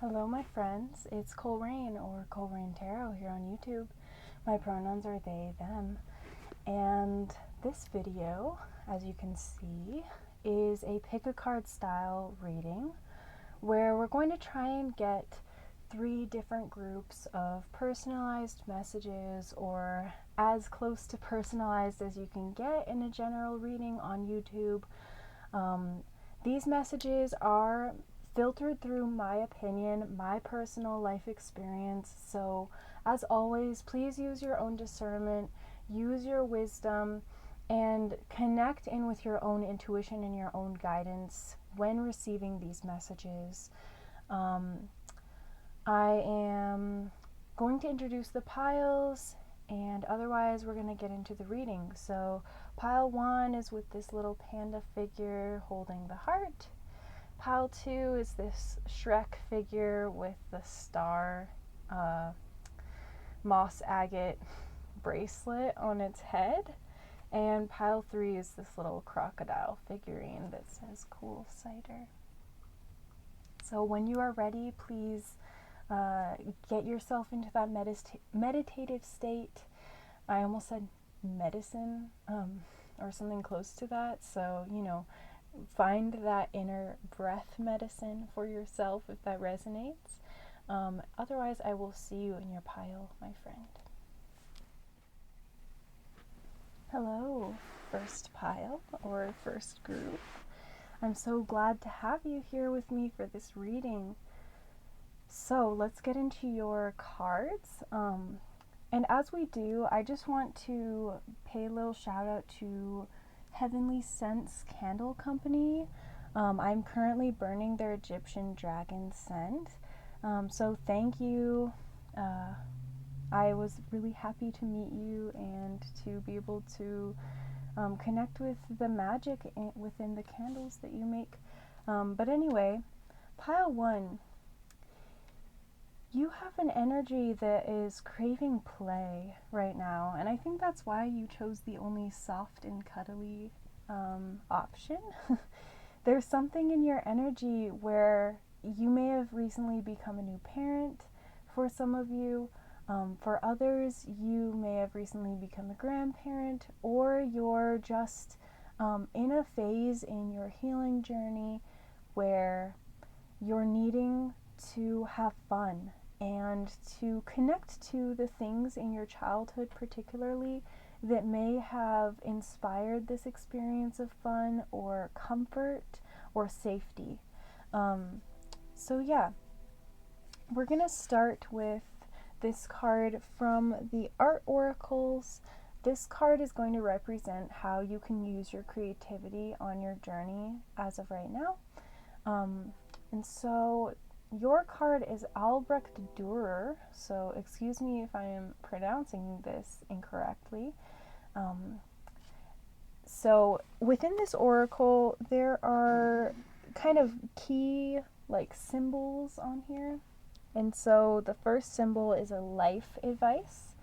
Hello my friends, it's Coleraine or Coleraine Tarot here on YouTube. My pronouns are they, them. And this video, as you can see, is a pick a card style reading where we're going to try and get 3 different groups of personalized messages, or as close to personalized as you can get in a general reading on YouTube. These messages are filtered through my opinion, my personal life experience. So as always, please use your own discernment, use your wisdom, and connect in with your own intuition and your own guidance when receiving these messages. I am going to introduce the piles, and otherwise we're going to get into the reading. So pile 1 is with this little panda figure holding the heart. Pile 2 is this Shrek figure with the star moss agate bracelet on its head. And pile 3 is this little crocodile figurine that says cool cider. So when you are ready, please get yourself into that meditative state. I almost said medicine or something close to that. So, find that inner breath medicine for yourself if that resonates. Otherwise, I will see you in your pile, my friend. Hello, first pile or first group. I'm so glad to have you here with me for this reading. So let's get into your cards. And as we do, I just want to pay a little shout out to Heavenly Scents Candle Company. I'm currently burning their Egyptian dragon scent. So thank you. I was really happy to meet you and to be able to connect with the magic within the candles that you make. But anyway, pile 1. You have an energy that is craving play right now, and I think that's why you chose the only soft and cuddly option. There's something in your energy where you may have recently become a new parent for some of you. For others, you may have recently become a grandparent, or you're just in a phase in your healing journey where you're needing to have fun and to connect to the things in your childhood particularly that may have inspired this experience of fun or comfort or safety. So yeah, we're gonna start with this card from the Art Oracles. This card is going to represent how you can use your creativity on your journey as of right now. And so your card is Albrecht Dürer, so excuse me if I am pronouncing this incorrectly. So within this oracle, there are kind of key symbols on here. And so the first symbol is a life advice,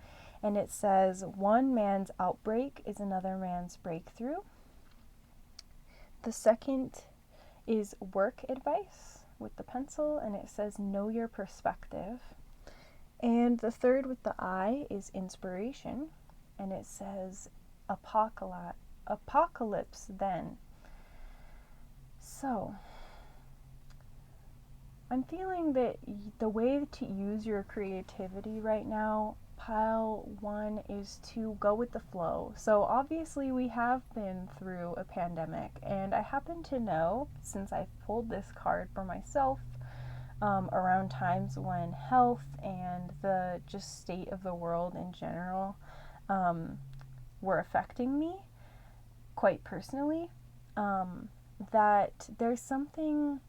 and it says, one man's outbreak is another man's breakthrough. The second is work advice with the pencil, and it says, know your perspective. And the third with the eye is inspiration, and it says, apocalypse then. So I'm feeling that the way to use your creativity right now, pile 1, is to go with the flow. So obviously we have been through a pandemic, and I happen to know, since I've pulled this card for myself, around times when health and the just state of the world in general were affecting me quite personally, that there's something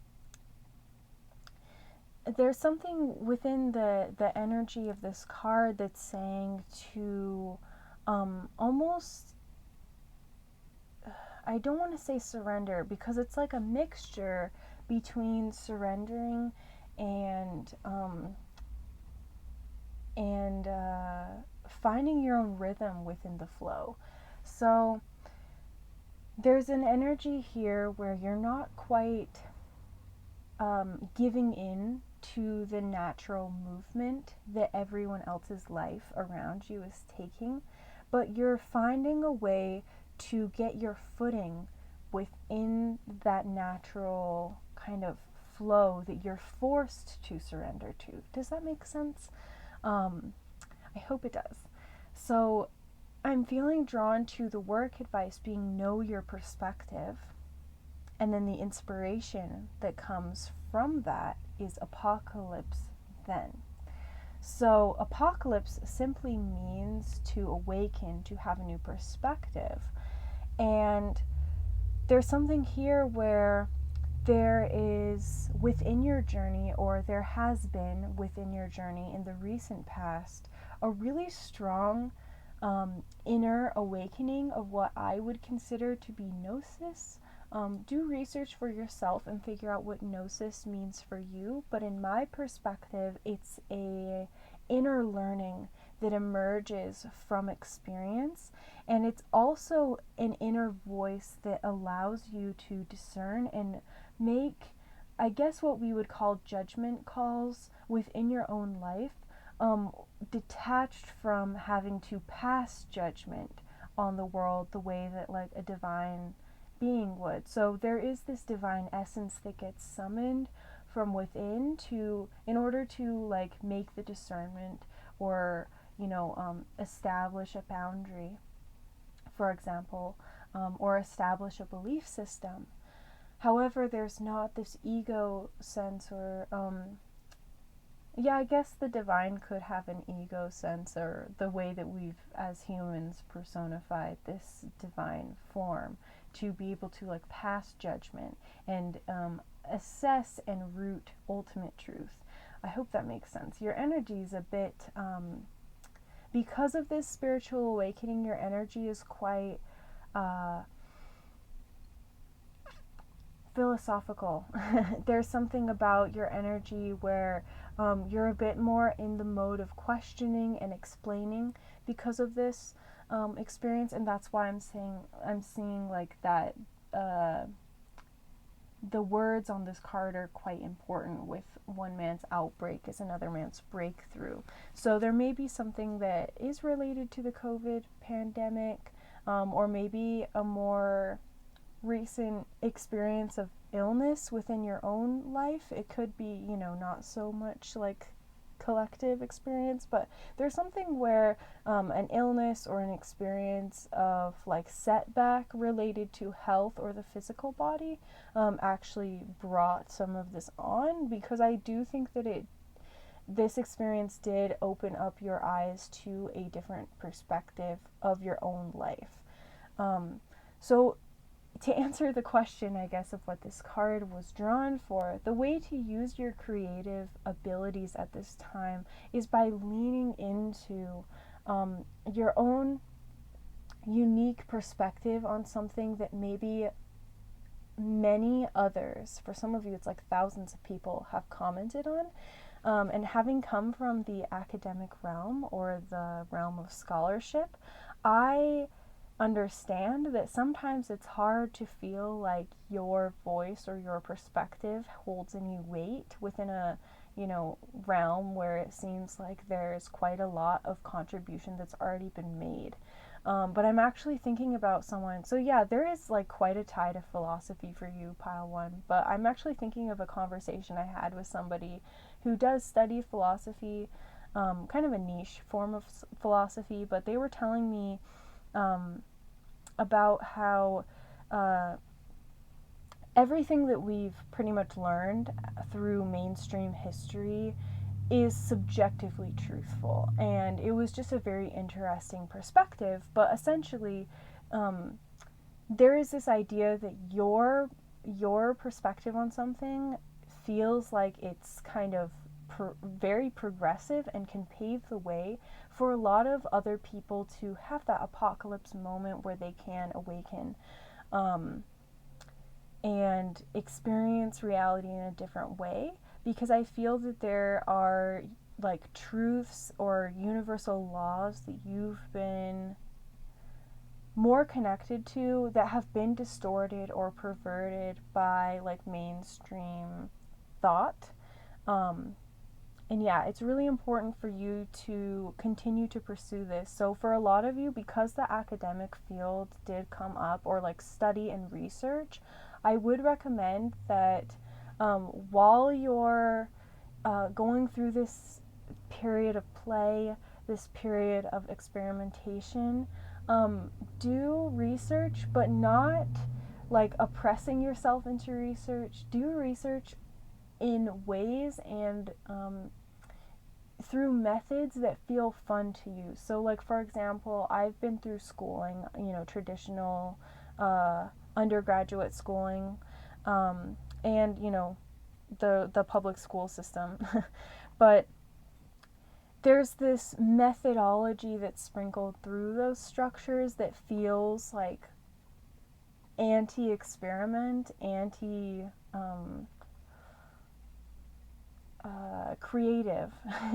within the energy of this card that's saying to almost, I don't want to say surrender, because it's like a mixture between surrendering and finding your own rhythm within the flow. So there's an energy here where you're not quite giving in to the natural movement that everyone else's life around you is taking, but you're finding a way to get your footing within that natural kind of flow that you're forced to surrender to. Does that make sense? I hope it does. So I'm feeling drawn to the work advice being know your perspective, and then the inspiration that comes from that is apocalypse then. So apocalypse simply means to awaken, to have a new perspective. And there's something here where there is within your journey, or there has been within your journey in the recent past, a really strong inner awakening of what I would consider to be gnosis. Do research for yourself and figure out what gnosis means for you, but in my perspective, it's a inner learning that emerges from experience, and it's also an inner voice that allows you to discern and make, I guess, what we would call judgment calls within your own life, detached from having to pass judgment on the world the way that like a divine being would. So there is this divine essence that gets summoned from within to, in order to like make the discernment, or establish a boundary, for example, or establish a belief system. However, there's not this ego sense, or I guess the divine could have an ego sense, or the way that we've as humans personified this divine form to be able to like pass judgment and assess and root ultimate truth. I hope that makes sense. Your energy is a bit, because of this spiritual awakening, your energy is quite philosophical. There's something about your energy where you're a bit more in the mode of questioning and explaining because of this experience, and that's why I'm seeing like that the words on this card are quite important. With one man's outbreak is another man's breakthrough. So there may be something that is related to the COVID pandemic, or maybe a more recent experience of illness within your own life. It could be, not so much like collective experience, but there's something where an illness or an experience of like setback related to health or the physical body actually brought some of this on, because I do think that this experience did open up your eyes to a different perspective of your own life. So to answer the question, I guess, of what this card was drawn for, the way to use your creative abilities at this time is by leaning into your own unique perspective on something that maybe many others, for some of you it's like thousands of people, have commented on. And having come from the academic realm, or the realm of scholarship, I understand that sometimes it's hard to feel like your voice or your perspective holds any weight within a realm where it seems like there's quite a lot of contribution that's already been made. But I'm actually thinking about someone, so yeah, there is like quite a tie to philosophy for you, pile one, but I'm actually thinking of a conversation I had with somebody who does study philosophy, kind of a niche form of philosophy, but they were telling me about how everything that we've pretty much learned through mainstream history is subjectively truthful, and it was just a very interesting perspective. But essentially, there is this idea that your perspective on something feels like it's kind of very progressive and can pave the way for a lot of other people to have that apocalypse moment where they can awaken and experience reality in a different way, because I feel that there are like truths or universal laws that you've been more connected to that have been distorted or perverted by like mainstream thought. And yeah, it's really important for you to continue to pursue this. So for a lot of you, because the academic field did come up, or like study and research, I would recommend that while you're going through this period of play, this period of experimentation, do research, but not like oppressing yourself into research. Do research in ways and through methods that feel fun to you. So like, for example, I've been through schooling, traditional undergraduate schooling, and the public school system. But there's this methodology that's sprinkled through those structures that feels like anti-experiment, creative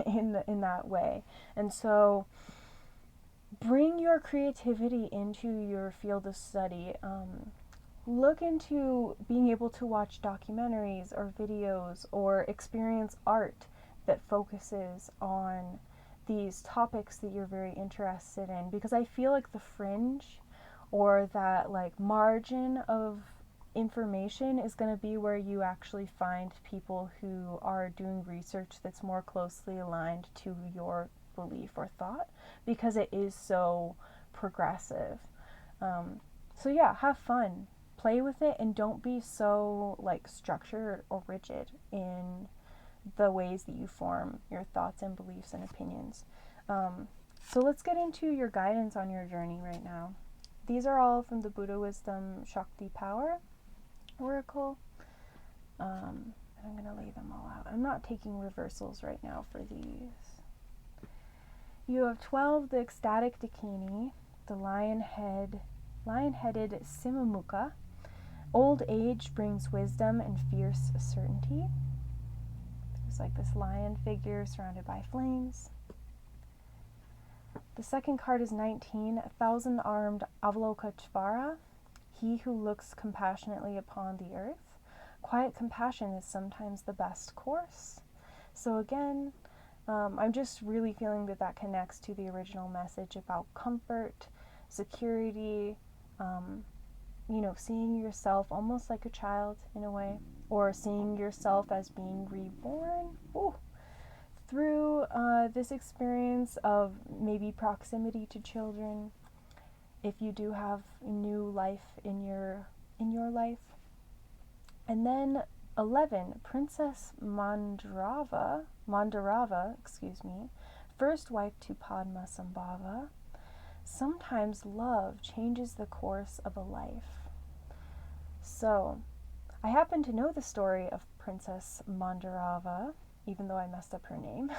in that way. And so bring your creativity into your field of study. Look into being able to watch documentaries or videos or experience art that focuses on these topics that you're very interested in, because I feel like the fringe, or that like margin of information, is going to be where you actually find people who are doing research that's more closely aligned to your belief or thought, because it is so progressive. So yeah, have fun, play with it, and don't be so like structured or rigid in the ways that you form your thoughts and beliefs and opinions. So let's get into your guidance on your journey right now. These are all from the Buddha Wisdom Shakti Power Oracle. And I'm going to lay them all out. I'm not taking reversals right now for these. You have 12, the ecstatic Dakini, the lion-headed Simamukha. Old age brings wisdom and fierce certainty. There's like this lion figure surrounded by flames. The second card is 19, 1,000-armed Avalokiteshvara, he who looks compassionately upon the earth. Quiet compassion is sometimes the best course. So again, I'm just really feeling that connects to the original message about comfort, security, seeing yourself almost like a child in a way, or seeing yourself as being reborn. Ooh. Through this experience of maybe proximity to children, if you do have new life in your life. And then 11, Princess Mandarava, first wife to Padmasambhava. Sometimes love changes the course of a life. So, I happen to know the story of Princess Mandarava, even though I messed up her name.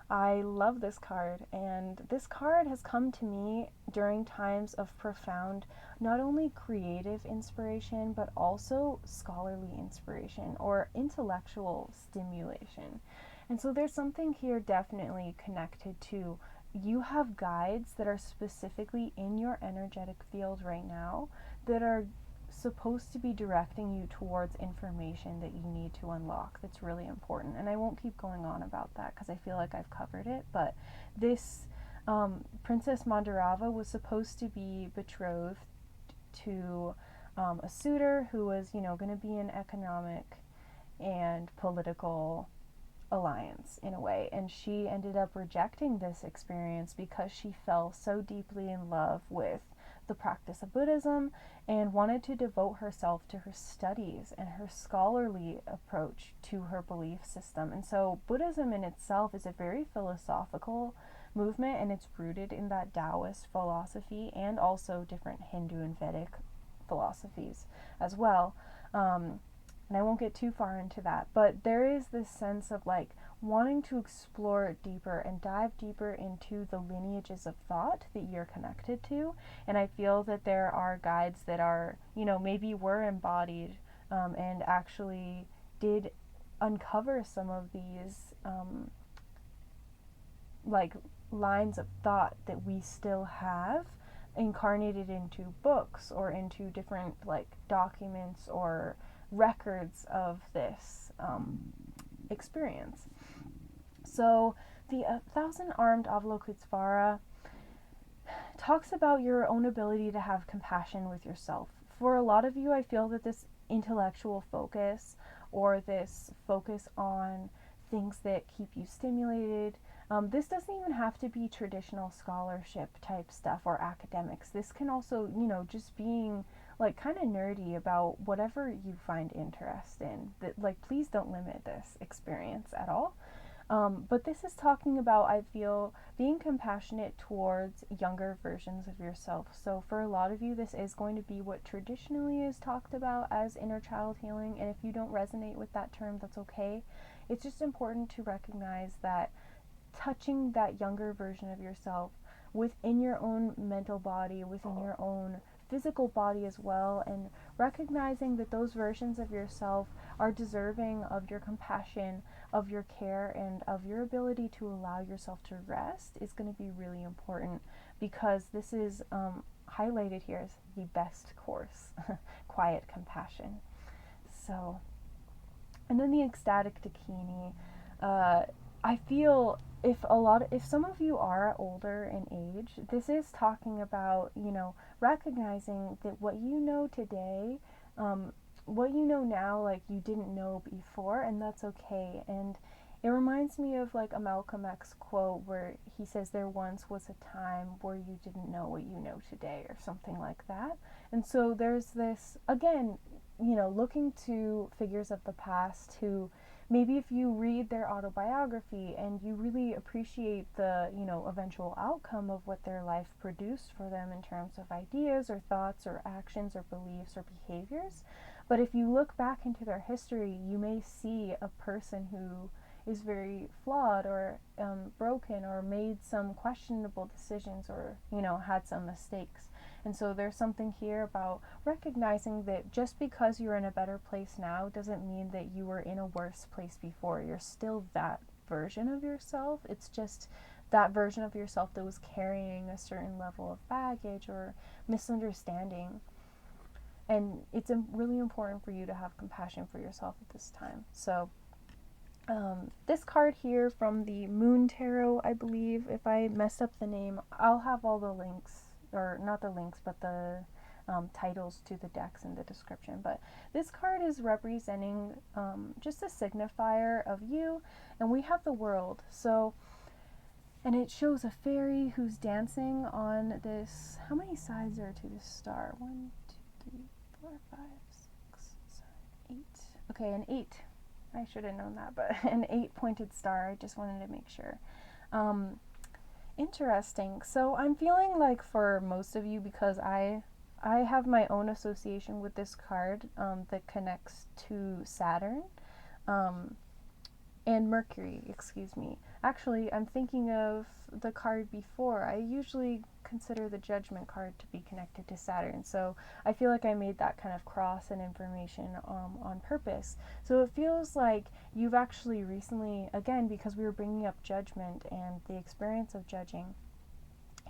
I love this card, and this card has come to me during times of profound, not only creative inspiration, but also scholarly inspiration or intellectual stimulation. And so there's something here definitely connected to, you have guides that are specifically in your energetic field right now that are supposed to be directing you towards information that you need to unlock that's really important. And I won't keep going on about that because I feel like I've covered it, but this Princess Mandarava was supposed to be betrothed to a suitor who was, going to be an economic and political alliance in a way, and she ended up rejecting this experience because she fell so deeply in love with the practice of Buddhism and wanted to devote herself to her studies and her scholarly approach to her belief system. And so Buddhism in itself is a very philosophical movement, and it's rooted in that Taoist philosophy and also different Hindu and Vedic philosophies as well. And I won't get too far into that, but there is this sense of like wanting to explore it deeper and dive deeper into the lineages of thought that you're connected to. And I feel that there are guides that are, maybe were embodied and actually did uncover some of these like lines of thought that we still have incarnated into books or into different like documents or records of this experience. So the Thousand Armed Avalokitesvara talks about your own ability to have compassion with yourself. For a lot of you, I feel that this intellectual focus, or this focus on things that keep you stimulated, this doesn't even have to be traditional scholarship type stuff or academics. This can also, just being like kind of nerdy about whatever you find interest in. That, like, please don't limit this experience at all. But this is talking about, I feel, being compassionate towards younger versions of yourself. So for a lot of you, this is going to be what traditionally is talked about as inner child healing. And if you don't resonate with that term, that's okay. It's just important to recognize that touching that younger version of yourself within your own mental body, within your own physical body as well, and recognizing that those versions of yourself are deserving of your compassion, of your care, and of your ability to allow yourself to rest is going to be really important, because this is highlighted here as the best course, quiet compassion. So, and then the ecstatic dakini. I feel if some of you are older in age, this is talking about, recognizing that what you know today, what you know now, like, you didn't know before, and that's okay. And it reminds me of like a Malcolm X quote where he says, there once was a time where you didn't know what you know today, or something like that. And so there's this, again, looking to figures of the past who, maybe if you read their autobiography and you really appreciate the, eventual outcome of what their life produced for them in terms of ideas or thoughts or actions or beliefs or behaviors. But if you look back into their history, you may see a person who is very flawed or broken, or made some questionable decisions, or, had some mistakes. And so there's something here about recognizing that just because you're in a better place now doesn't mean that you were in a worse place before. You're still that version of yourself. It's just that version of yourself that was carrying a certain level of baggage or misunderstanding. And it's really important for you to have compassion for yourself at this time. So this card here from the Moon Tarot, I believe, if I messed up the name, I'll have all the links, or not the links, but the titles to the decks in the description. But this card is representing just a signifier of you, and we have the world. So, and it shows a fairy who's dancing on this. How many sides are to this star? 1, 2, 3, 4, 5, 6, 7, 8. Okay, an 8. I should have known that, but an 8-pointed star. I just wanted to make sure. Interesting. So I'm feeling like for most of you, because I have my own association with this card that connects to Saturn and Mercury, excuse me. Actually, I'm thinking of the card before. I usually consider the Judgment card to be connected to Saturn, so I feel like I made that kind of cross and information on purpose. So it feels like you've actually recently, again, because we were bringing up judgment and the experience of judging,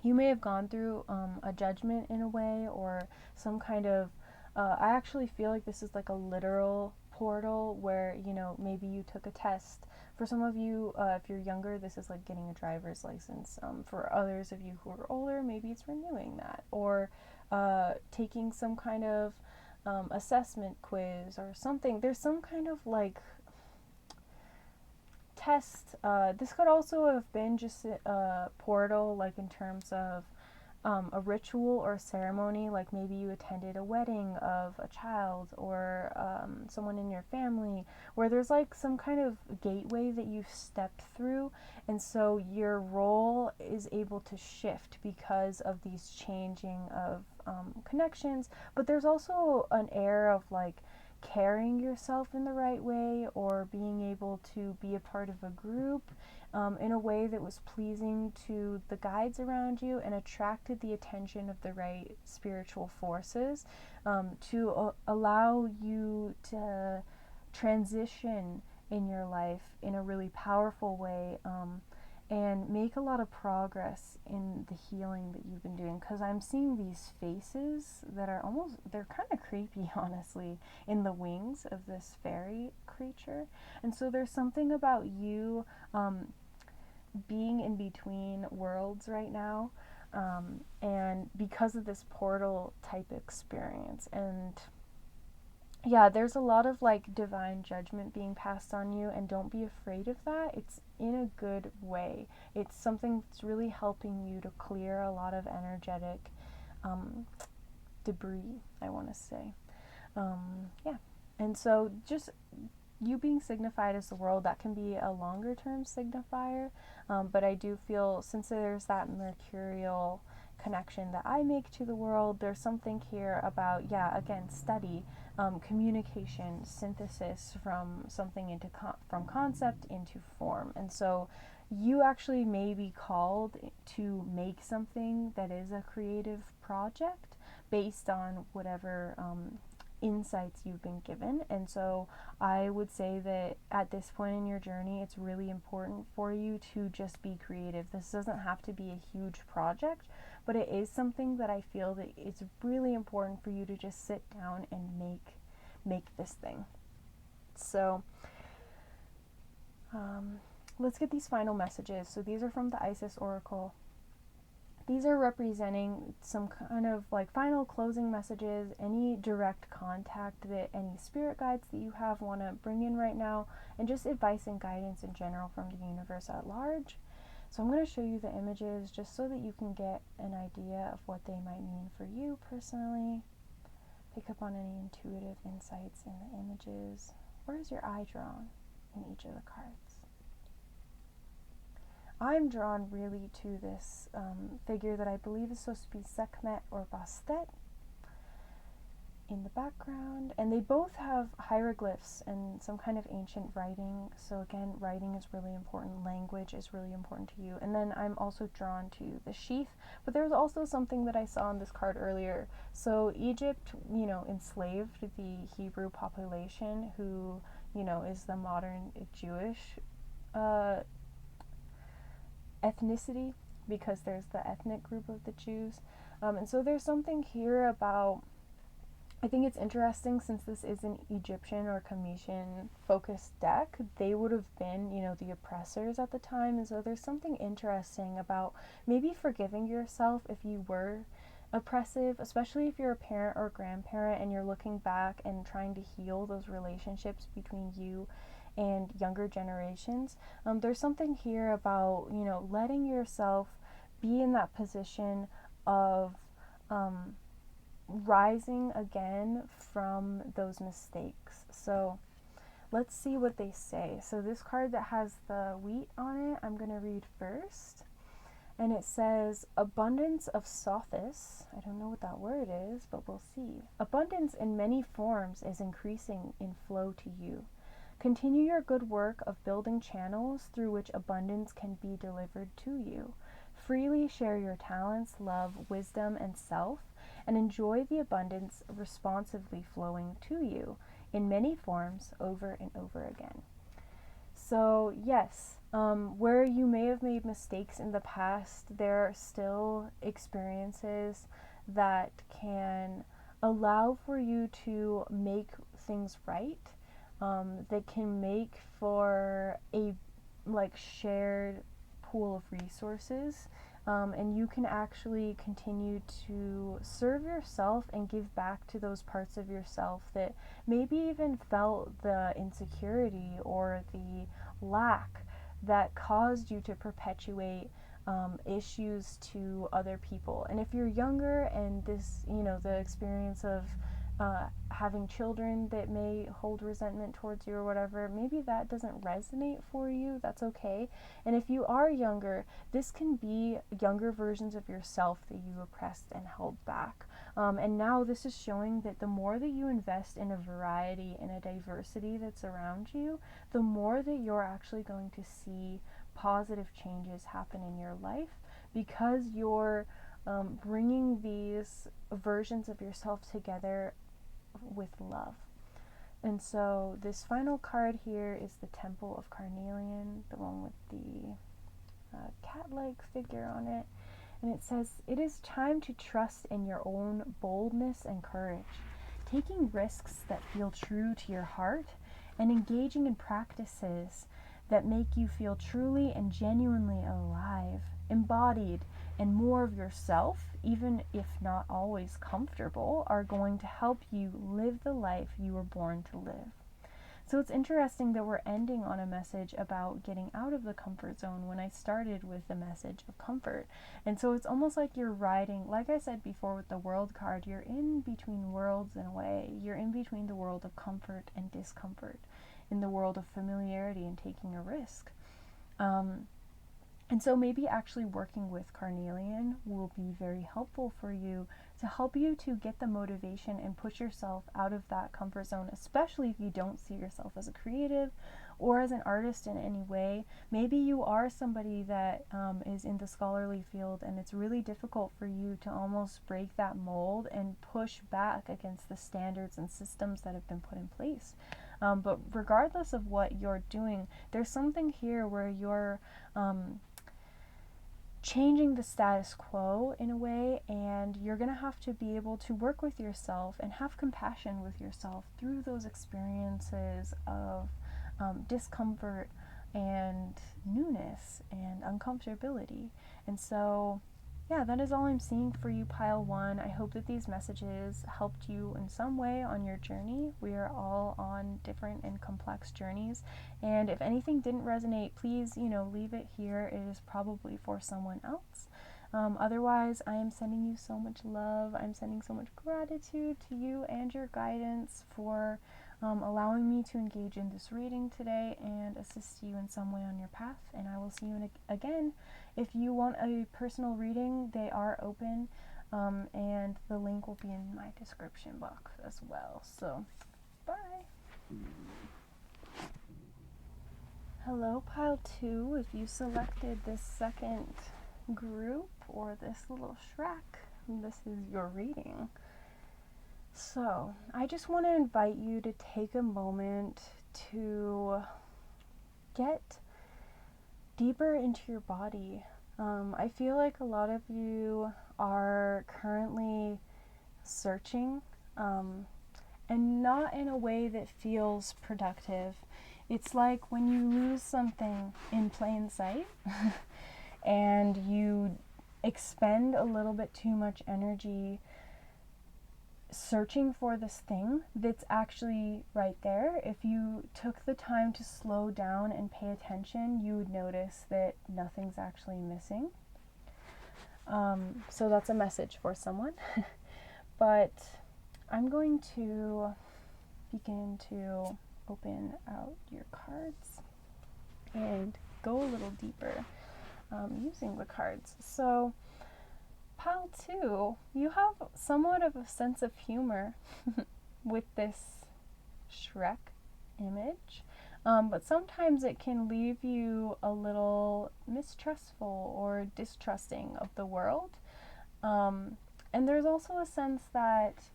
you may have gone through a judgment in a way, or some kind of, I actually feel like this is like a literal portal where, maybe you took a test. For some of you, if you're younger, this is like getting a driver's license. For others of you who are older, maybe it's renewing that, or taking some kind of assessment quiz or something. There's some kind of like test. This could also have been just a portal, like in terms of a ritual or ceremony, like maybe you attended a wedding of a child or someone in your family, where there's like some kind of gateway that you've stepped through, and so your role is able to shift because of these changing of connections. But there's also an air of like carrying yourself in the right way, or being able to be a part of a group in a way that was pleasing to the guides around you and attracted the attention of the right spiritual forces to allow you to transition in your life in a really powerful way, and make a lot of progress in the healing that you've been doing, because I'm seeing these faces that are almost, they're kind of creepy, honestly, in the wings of this fairy creature. And so there's something about you being in between worlds right now, and because of this portal type experience. And yeah, there's a lot of like divine judgment being passed on you, and don't be afraid of that. It's in a good way. It's something that's really helping you to clear a lot of energetic debris, I want to say. Yeah. And so just you being signified as the world, that can be a longer term signifier. But I do feel, since there's that mercurial connection that I make to the world, there's something here about, yeah, again, study, communication, synthesis from something into from concept into form. And so you actually may be called to make something that is a creative project based on whatever insights you've been given. And so I would say that at this point in your journey, it's really important for you to just be creative. This doesn't have to be a huge project, but it is something that I feel that it's really important for you to just sit down and make this thing. So let's get these final messages. So these are from the Isis Oracle. These are representing some kind of like final closing messages, any direct contact that any spirit guides that you have want to bring in right now, and just advice and guidance in general from the universe at large. So I'm going to show you the images just so that you can get an idea of what they might mean for you personally. Pick up on any intuitive insights in the images. Where is your eye drawn in each of the cards? I'm drawn really to this figure that I believe is supposed to be Sekhmet or Bastet in the background, and they both have hieroglyphs and some kind of ancient writing. So again, writing is really important, language is really important to you. And then I'm also drawn to the sheath, but there's also something that I saw on this card earlier. So Egypt, enslaved the Hebrew population, who, is the modern Jewish ethnicity, because there's the ethnic group of the Jews. And so there's something here about, I think it's interesting, since this is an Egyptian or Cometian focused deck, they would have been, the oppressors at the time. And so there's something interesting about maybe forgiving yourself if you were oppressive, especially if you're a parent or grandparent and you're looking back and trying to heal those relationships between you and younger generations. There's something here about, letting yourself be in that position of rising again from those mistakes. So let's see what they say. So this card that has the wheat on it, I'm going to read first. And it says, abundance of sothis. I don't know what that word is, but we'll see. Abundance in many forms is increasing in flow to you. Continue your good work of building channels through which abundance can be delivered to you. Freely share your talents, love, wisdom, and self, and enjoy the abundance responsively flowing to you in many forms over and over again. So yes, where you may have made mistakes in the past, there are still experiences that can allow for you to make things right. That can make for a shared pool of resources, and you can actually continue to serve yourself and give back to those parts of yourself that maybe even felt the insecurity or the lack that caused you to perpetuate issues to other people. And if you're younger and this, the experience of having children that may hold resentment towards you or whatever, maybe that doesn't resonate for you. That's okay. And if you are younger, this can be younger versions of yourself that you oppressed and held back. And now this is showing that the more that you invest in a variety and a diversity that's around you, the more that you're actually going to see positive changes happen in your life, because you're bringing these versions of yourself together with love. And so this final card here is the Temple of Carnelian, the one with the cat-like figure on it. And it says, "It is time to trust in your own boldness and courage, taking risks that feel true to your heart, and engaging in practices that make you feel truly and genuinely alive, embodied, and more of yourself, even if not always comfortable, are going to help you live the life you were born to live." So it's interesting that we're ending on a message about getting out of the comfort zone when I started with the message of comfort. And so it's almost like you're riding, like I said before with the world card, you're in between worlds in a way. You're in between the world of comfort and discomfort, in the world of familiarity and taking a risk. And so maybe actually working with Carnelian will be very helpful for you to help you to get the motivation and push yourself out of that comfort zone, especially if you don't see yourself as a creative or as an artist in any way. Maybe you are somebody that is in the scholarly field, and it's really difficult for you to almost break that mold and push back against the standards and systems that have been put in place. But regardless of what you're doing, there's something here where you're changing the status quo in a way, and you're going to have to be able to work with yourself and have compassion with yourself through those experiences of discomfort and newness and uncomfortability. And so yeah, that is all I'm seeing for you, Pile 1. I hope that these messages helped you in some way on your journey. We are all on different and complex journeys. And if anything didn't resonate, please, leave it here. It is probably for someone else. Otherwise, I am sending you so much love. I'm sending so much gratitude to you and your guidance for allowing me to engage in this reading today and assist you in some way on your path. And I will see you again. If you want a personal reading, they are open, and the link will be in my description box as well. So, bye. Hello, Pile 2. If you selected this second group or this little Shrek, this is your reading. So, I just want to invite you to take a moment to get deeper into your body. I feel like a lot of you are currently searching, and not in a way that feels productive. It's like when you lose something in plain sight and you expend a little bit too much energy searching for this thing that's actually right there. If you took the time to slow down and pay attention, you would notice that nothing's actually missing. So that's a message for someone. But I'm going to begin to open out your cards and go a little deeper using the cards. So Pile 2, you have somewhat of a sense of humor with this Shrek image, but sometimes it can leave you a little mistrustful or distrusting of the world. And there's also a sense that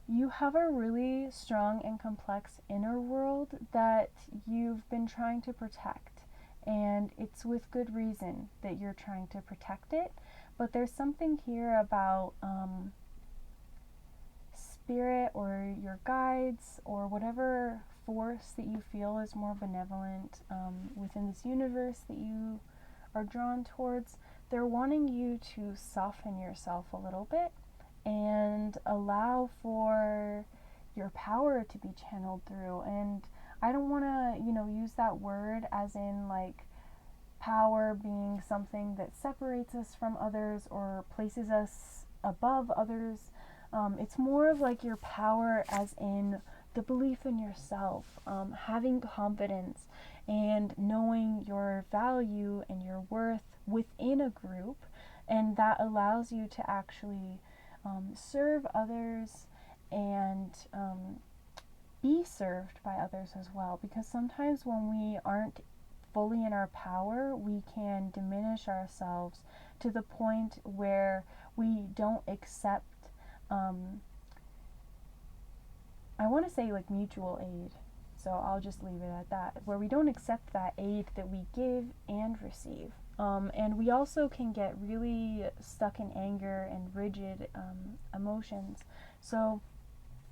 you have a really strong and complex inner world that you've been trying to protect, and it's with good reason that you're trying to protect it. But there's something here about spirit or your guides or whatever force that you feel is more benevolent within this universe that you are drawn towards. They're wanting you to soften yourself a little bit and allow for your power to be channeled through. And I don't want to, use that word as in like power being something that separates us from others or places us above others. It's more of like your power as in the belief in yourself, having confidence and knowing your value and your worth within a group, and that allows you to actually serve others and be served by others as well. Because sometimes when we aren't fully in our power, we can diminish ourselves to the point where we don't accept, I want to say like mutual aid. So I'll just leave it at that, where we don't accept that aid that we give and receive. And we also can get really stuck in anger and rigid emotions. So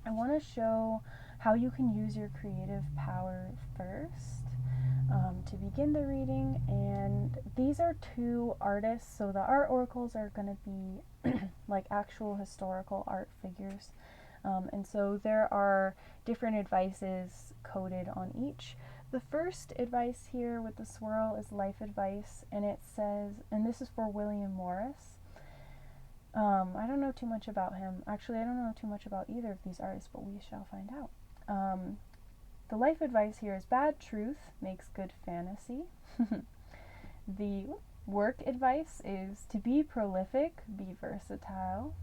I want to show how you can use your creative power first to begin the reading. And these are two artists, so the art oracles are going to be like actual historical art figures. And so there are different advices coded on each. The first advice here with the swirl is life advice, and it says, and this is for William Morris. I don't know too much about him. Actually, I don't know too much about either of these artists, but we shall find out. The life advice here is bad truth makes good fantasy. The work advice is to be prolific, be versatile.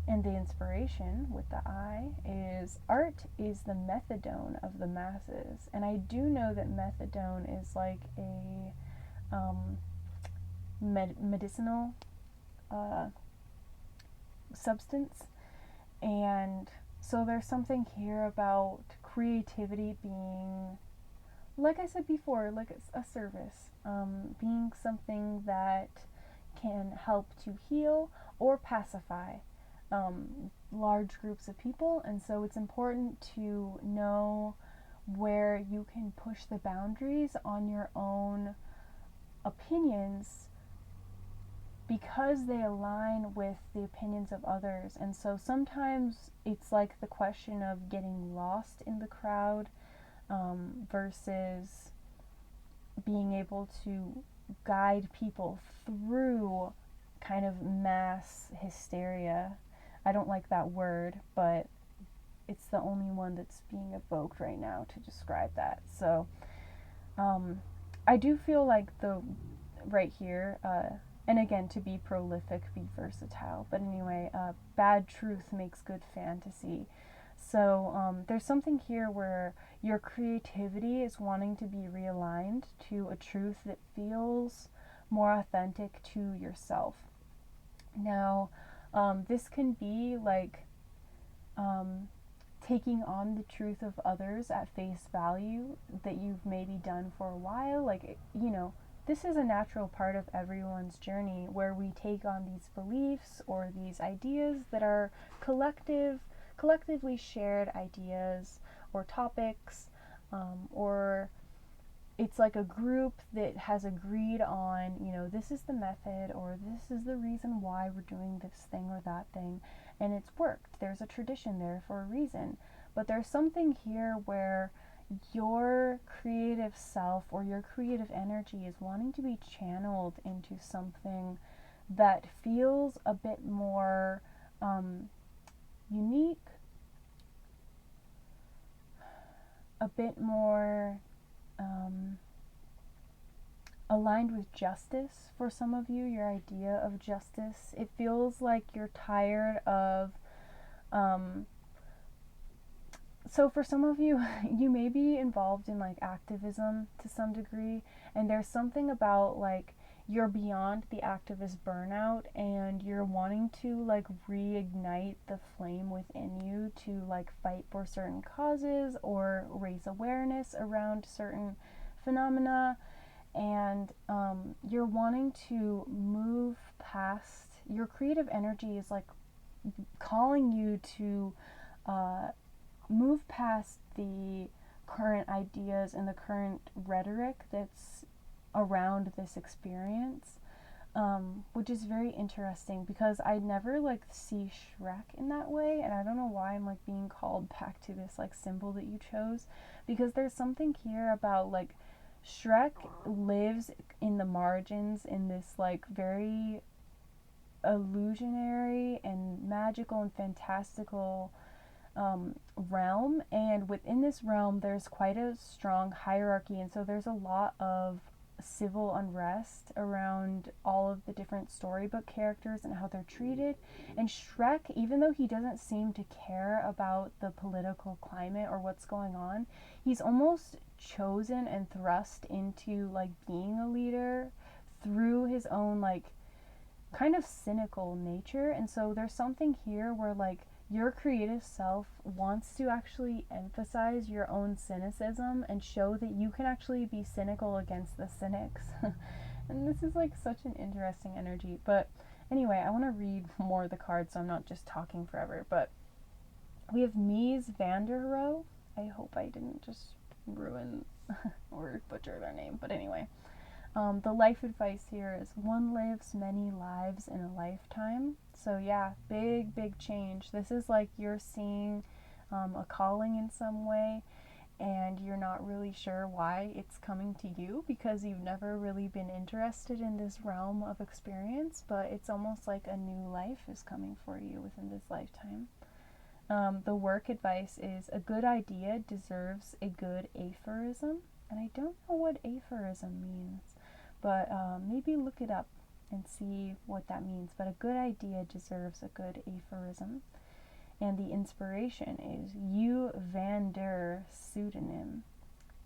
And the inspiration with the I is art is the methadone of the masses. And I do know that methadone is like a medicinal substance. And so there's something here about creativity being, like I said before, like a service, being something that can help to heal or pacify large groups of people. And so it's important to know where you can push the boundaries on your own opinions because they align with the opinions of others. And so sometimes it's like the question of getting lost in the crowd versus being able to guide people through kind of mass hysteria. I don't like that word, but it's the only one that's being evoked right now to describe that. So I do feel like the right here, and again, to be prolific, be versatile. But anyway, bad truth makes good fantasy. So there's something here where your creativity is wanting to be realigned to a truth that feels more authentic to yourself. Now, this can be like taking on the truth of others at face value that you've maybe done for a while. Like, you know, this is a natural part of everyone's journey where we take on these beliefs or these ideas that are collectively shared ideas or topics, or it's like a group that has agreed on, you know, this is the method or this is the reason why we're doing this thing or that thing, and it's worked. There's a tradition there for a reason. But there's something here where your creative self or your creative energy is wanting to be channeled into something that feels a bit more unique, a bit more aligned with justice for some of you, your idea of justice. It feels like you're tired of so for some of you, you may be involved in like activism to some degree, and there's something about like you're beyond the activist burnout and you're wanting to like reignite the flame within you to like fight for certain causes or raise awareness around certain phenomena, and you're wanting to move past, your creative energy is like calling you to move past the current ideas and the current rhetoric that's around this experience, which is very interesting because I never like see Shrek in that way, and I don't know why I'm like being called back to this like symbol that you chose, because there's something here about like Shrek lives in the margins in this like very illusionary and magical and fantastical realm, and within this realm there's quite a strong hierarchy, and so there's a lot of civil unrest around all of the different storybook characters and how they're treated. And Shrek, even though he doesn't seem to care about the political climate or what's going on, he's almost chosen and thrust into like being a leader through his own like kind of cynical nature. And so there's something here where like your creative self wants to actually emphasize your own cynicism and show that you can actually be cynical against the cynics. And this is like such an interesting energy. But anyway, I want to read more of the cards so I'm not just talking forever. But we have Mies van der Rohe. I hope I didn't just ruin or butcher their name. But anyway, the life advice here is one lives many lives in a lifetime. So yeah, big change. This is like you're seeing a calling in some way, and you're not really sure why it's coming to you because you've never really been interested in this realm of experience, but it's almost like a new life is coming for you within this lifetime. The work advice is a good idea deserves a good aphorism, and I don't know what aphorism means, but maybe look it up and see what that means. But a good idea deserves a good aphorism. And the inspiration is U van der pseudonym.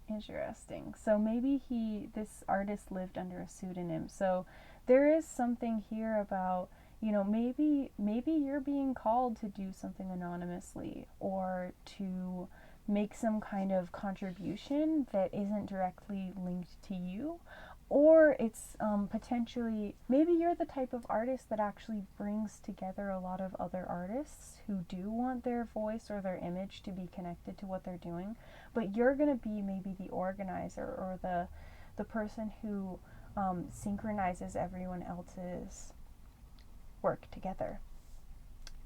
Interesting. So maybe this artist lived under a pseudonym. So there is something here about, maybe you're being called to do something anonymously or to make some kind of contribution that isn't directly linked to you. Or it's potentially, maybe you're the type of artist that actually brings together a lot of other artists who do want their voice or their image to be connected to what they're doing, but you're going to be maybe the organizer or the person who synchronizes everyone else's work together.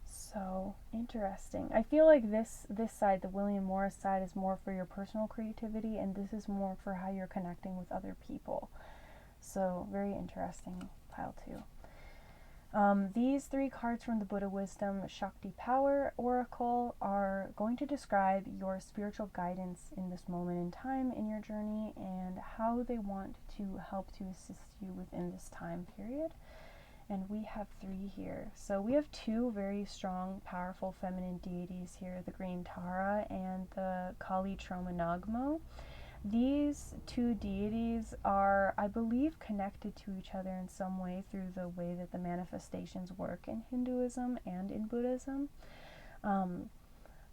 So interesting. I feel like this side, the William Morris side, is more for your personal creativity, and this is more for how you're connecting with other people. So very interesting pile too. These 3 cards from the Buddha Wisdom Shakti Power Oracle are going to describe your spiritual guidance in this moment in time in your journey and how they want to help to assist you within this time period. And we have 3 here. So we have 2 very strong, powerful feminine deities here, the Green Tara and the Kali Tromanagmo. These 2 deities are, I believe, connected to each other in some way through the way that the manifestations work in Hinduism and in Buddhism.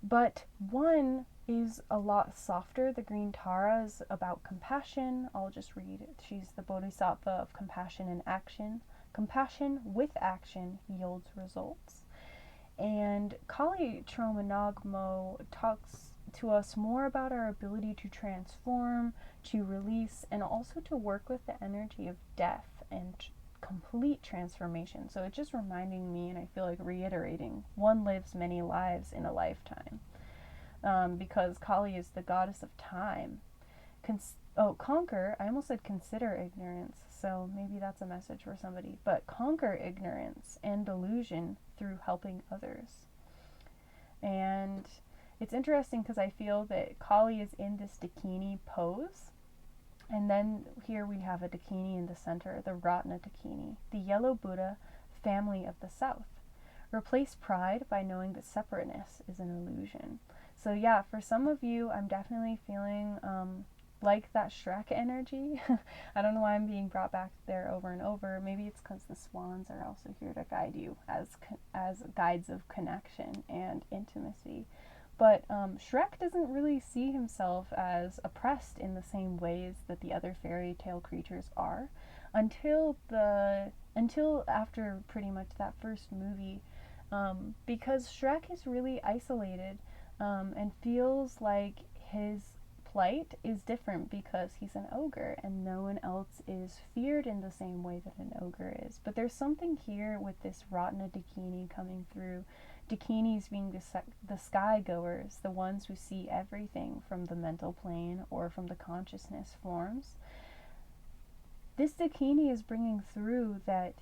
But one is a lot softer. The Green Tara is about compassion. I'll just read it. She's the Bodhisattva of compassion and action. Compassion with action yields results. And Kali Tromanagmo talks to us more about our ability to transform, to release, and also to work with the energy of death and complete transformation. So it's just reminding me, and I feel like reiterating, one lives many lives in a lifetime. Because Kali is the goddess of time. Conquer, I almost said consider ignorance, so maybe that's a message for somebody, but conquer ignorance and delusion through helping others. And it's interesting because I feel that Kali is in this Dakini pose, and then here we have a Dakini in the center, the Ratna Dakini, the yellow Buddha, family of the South. Replace pride by knowing that separateness is an illusion. So yeah, for some of you, I'm definitely feeling like that Shrek energy. I don't know why I'm being brought back there over and over. Maybe it's because the swans are also here to guide you as guides of connection and intimacy. But Shrek doesn't really see himself as oppressed in the same ways that the other fairy tale creatures are until after pretty much that first movie, because Shrek is really isolated and feels like his plight is different because he's an ogre and no one else is feared in the same way that an ogre is. But there's something here with this Ratna Dakini coming through. Dakinis being the sky goers, the ones who see everything from the mental plane or from the consciousness forms. This Dakini is bringing through that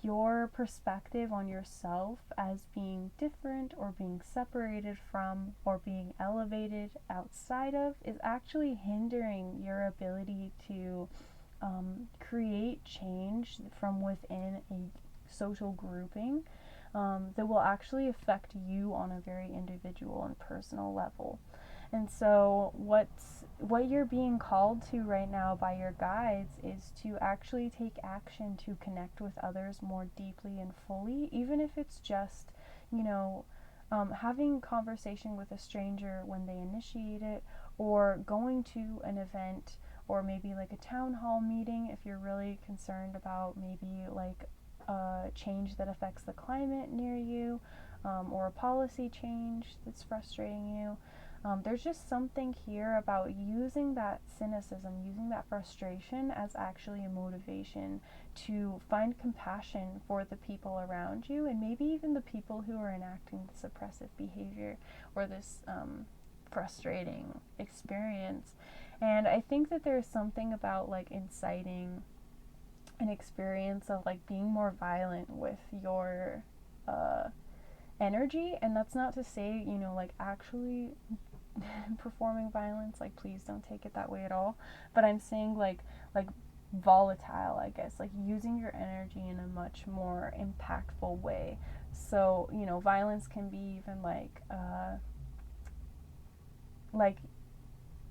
your perspective on yourself as being different or being separated from or being elevated outside of is actually hindering your ability to create change from within a social grouping that will actually affect you on a very individual and personal level. And so what you're being called to right now by your guides is to actually take action to connect with others more deeply and fully, even if it's just, having conversation with a stranger when they initiate it, or going to an event, or maybe like a town hall meeting if you're really concerned about maybe like a change that affects the climate near you, or a policy change that's frustrating you. There's just something here about using that cynicism, using that frustration as actually a motivation to find compassion for the people around you, and maybe even the people who are enacting this oppressive behavior or this frustrating experience. And I think that there's something about like inciting an experience of like being more violent with your energy. And that's not to say, you know, like actually performing violence, like please don't take it that way at all, but I'm saying like volatile, I guess, like using your energy in a much more impactful way. So, you know, violence can be even like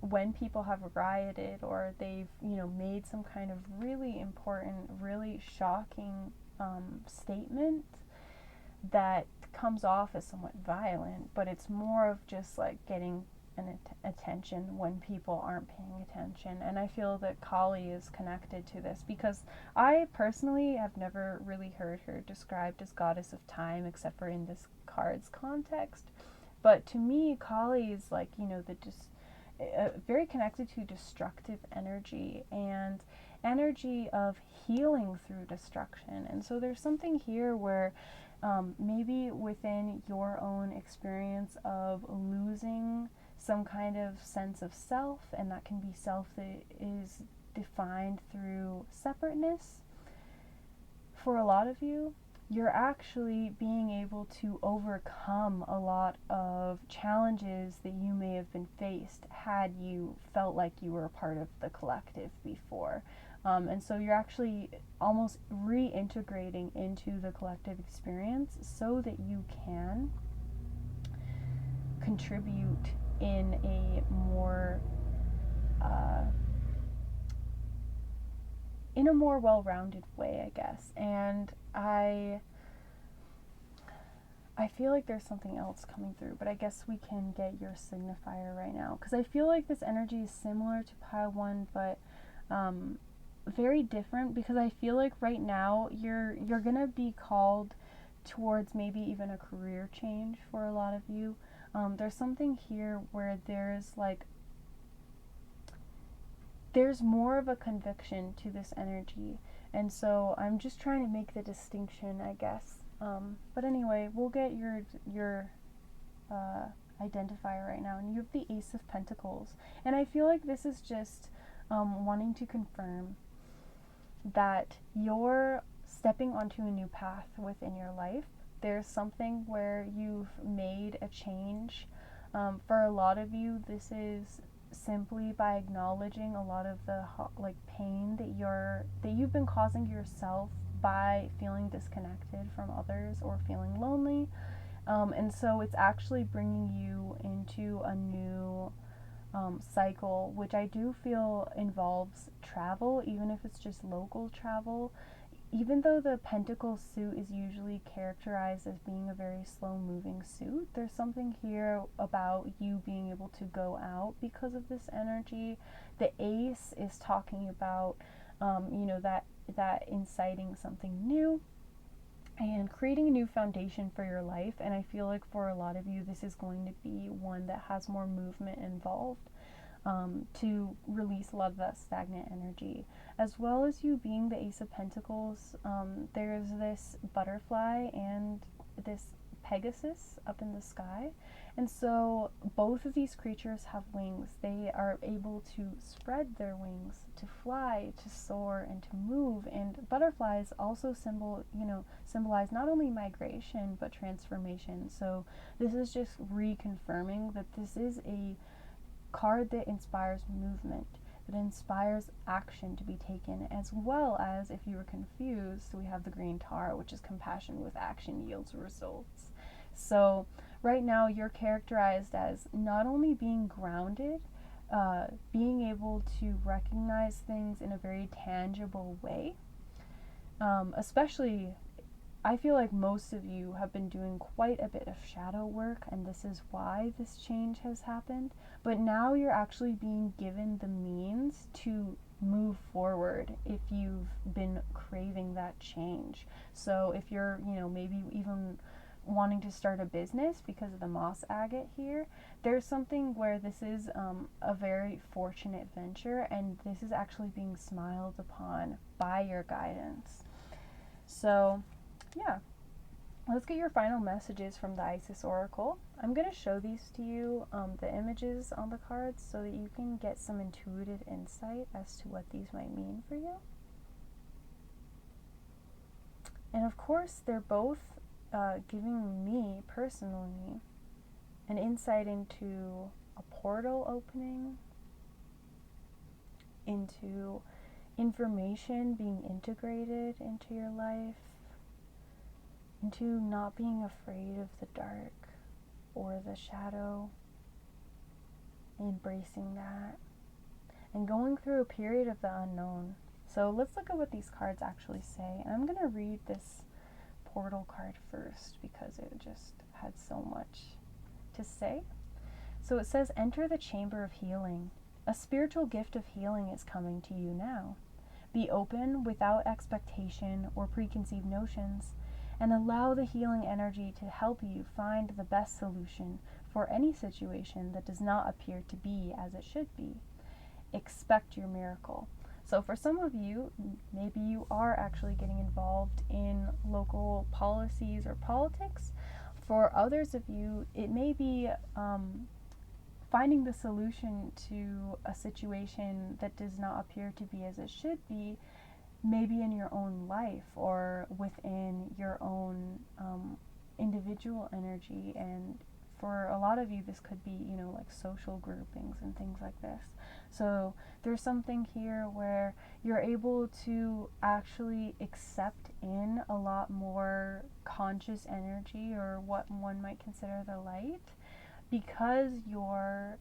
when people have rioted, or they've, you know, made some kind of really important, really shocking statement that comes off as somewhat violent, but it's more of just like getting an attention when people aren't paying attention. And I feel that Kali is connected to this, because I personally have never really heard her described as goddess of time except for in this card's context. But to me, Kali is like, you know, very connected to destructive energy and energy of healing through destruction. And so there's something here where maybe within your own experience of losing some kind of sense of self, and that can be self that is defined through separateness, for a lot of you, you're actually being able to overcome a lot of challenges that you may have been faced had you felt like you were a part of the collective before. And so you're actually almost reintegrating into the collective experience so that you can contribute in a more well-rounded way, I guess. And I feel like there's something else coming through, but I guess we can get your signifier right now, because I feel like this energy is similar to pile 1, but very different, because I feel like right now you're gonna be called towards maybe even a career change for a lot of you. There's something here where there's more of a conviction to this energy, and so I'm just trying to make the distinction, I guess. But anyway, we'll get your identifier right now, and you have the Ace of Pentacles, and I feel like this is just wanting to confirm that you're stepping onto a new path within your life. There's something where you've made a change. For a lot of you, this is simply by acknowledging a lot of the pain that you've been causing yourself by feeling disconnected from others or feeling lonely. And so it's actually bringing you into a new cycle, which I do feel involves travel, even if it's just local travel. Even though the Pentacle suit is usually characterized as being a very slow-moving suit, there's something here about you being able to go out because of this energy. The Ace is talking about, that inciting something new and creating a new foundation for your life. And I feel like for a lot of you, this is going to be one that has more movement involved, to release a lot of that stagnant energy. As well as you being the Ace of Pentacles, there's this butterfly and this Pegasus up in the sky. And so both of these creatures have wings. They are able to spread their wings, to fly, to soar, and to move. And butterflies also symbolize not only migration, but transformation. So this is just reconfirming that this is a card that inspires movement, that inspires action to be taken, as well as, if you were confused, we have the green tar, which is compassion with action yields results. So right now you're characterized as not only being grounded, being able to recognize things in a very tangible way, especially I feel like most of you have been doing quite a bit of shadow work, and this is why this change has happened. But now you're actually being given the means to move forward if you've been craving that change. So if you're, maybe even wanting to start a business because of the moss agate here, there's something where this is a very fortunate venture, and this is actually being smiled upon by your guidance. So yeah, let's get your final messages from the Isis Oracle. I'm going to show these to you, the images on the cards, so that you can get some intuitive insight as to what these might mean for you. And of course, they're both giving me personally an insight into a portal opening, into information being integrated into your life, into not being afraid of the dark or the shadow, embracing that, and going through a period of the unknown. So let's look at what these cards actually say. And I'm going to read this portal card first because it just had so much to say. So it says, enter the chamber of healing. A spiritual gift of healing is coming to you now. Be open without expectation or preconceived notions, and allow the healing energy to help you find the best solution for any situation that does not appear to be as it should be. Expect your miracle. So for some of you, maybe you are actually getting involved in local policies or politics. For others of you, it may be finding the solution to a situation that does not appear to be as it should be, maybe in your own life or within your own individual energy. And for a lot of you, this could be, like social groupings and things like this. So there's something here where you're able to actually accept in a lot more conscious energy, or what one might consider the light, because you're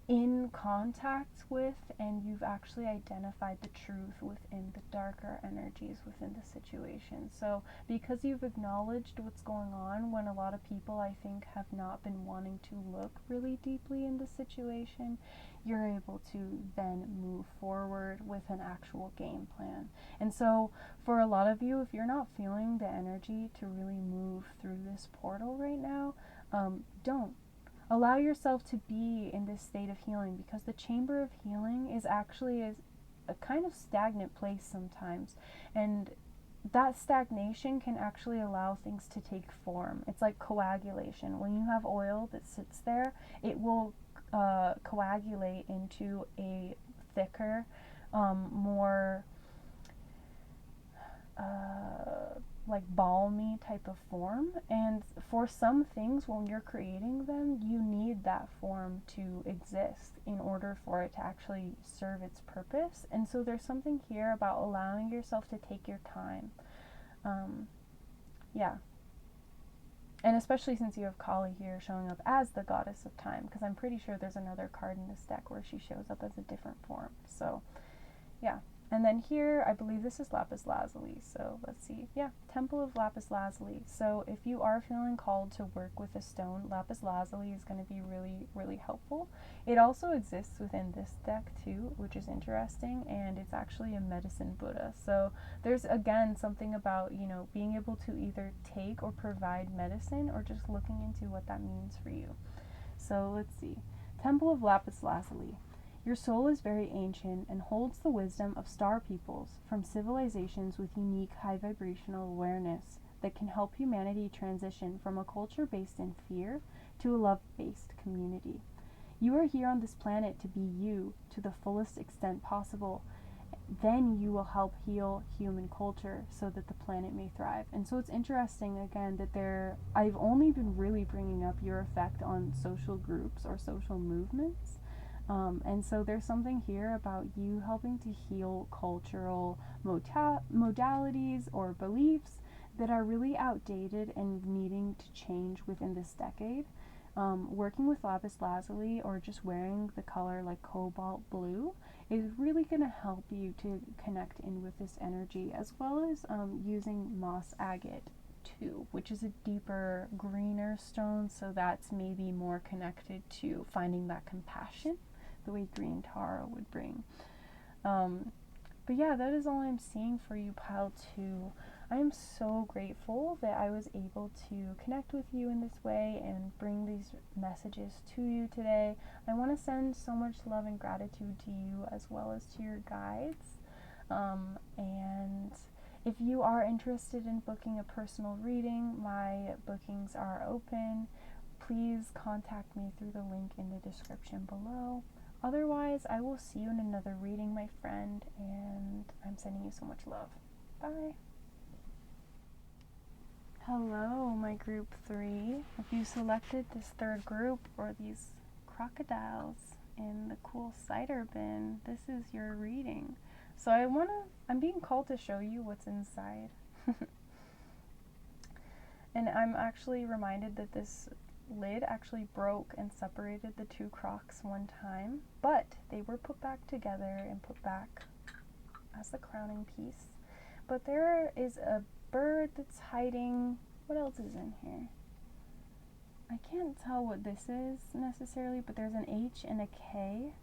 in contact with and you've actually identified the truth within the darker energies within the situation. So because you've acknowledged what's going on, when a lot of people, I think, have not been wanting to look really deeply in the situation, you're able to then move forward with an actual game plan. And so for a lot of you, if you're not feeling the energy to really move through this portal right now, don't. Allow yourself to be in this state of healing, because the chamber of healing is actually a kind of stagnant place sometimes. And that stagnation can actually allow things to take form. It's like coagulation. When you have oil that sits there, it will coagulate into a thicker, more like balmy type of form. And for some things, when you're creating them, you need that form to exist in order for it to actually serve its purpose. And so there's something here about allowing yourself to take your time. And especially since you have Kali here showing up as the goddess of time, because I'm pretty sure there's another card in this deck where she shows up as a different form. So yeah. And then here, I believe this is lapis lazuli. So let's see. Yeah, Temple of Lapis Lazuli. So if you are feeling called to work with a stone, lapis lazuli is going to be really, really helpful. It also exists within this deck too, which is interesting, and it's actually a medicine Buddha. So there's, again, something about, being able to either take or provide medicine, or just looking into what that means for you. So let's see. Temple of Lapis Lazuli. Your soul is very ancient and holds the wisdom of star peoples from civilizations with unique high vibrational awareness that can help humanity transition from a culture based in fear to a love-based community. You are here on this planet to be you to the fullest extent possible. Then you will help heal human culture so that the planet may thrive. And so it's interesting, again, that I've only been really bringing up your effect on social groups or social movements. And so there's something here about you helping to heal cultural modalities or beliefs that are really outdated and needing to change within this decade. Working with lapis lazuli, or just wearing the color like cobalt blue, is really going to help you to connect in with this energy, as well as using moss agate 2, which is a deeper, greener stone, so that's maybe more connected to finding that compassion, the way green Tara would bring. But yeah, that is all I'm seeing for you, pile 2. I am so grateful that I was able to connect with you in this way and bring these messages to you today. I want to send so much love and gratitude to you as well as to your guides. And if you are interested in booking a personal reading, my bookings are open. Please contact me through the link in the description below. Otherwise, I will see you in another reading, my friend, and I'm sending you so much love. Bye. Hello, my group 3. If you selected this third group or these crocodiles in the cool cider bin, this is your reading. So I'm being called to show you what's inside. And I'm actually reminded that this lid actually broke and separated the 2 crocs one time, but they were put back together and put back as the crowning piece. But there is a bird that's hiding. What else is in here? I can't tell what this is necessarily, but there's an H and a K.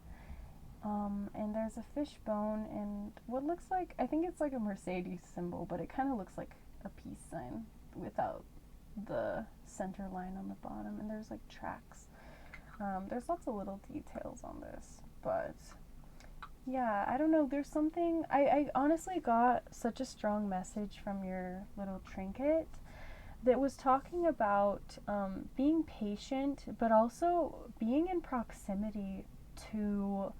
And there's a fish bone and what looks like, I think it's like a Mercedes symbol, but it kind of looks like a peace sign without the center line on the bottom, and there's like tracks. There's lots of little details on this, but yeah, I don't know, there's something, I honestly got such a strong message from your little trinket that was talking about being patient, but also being in proximity to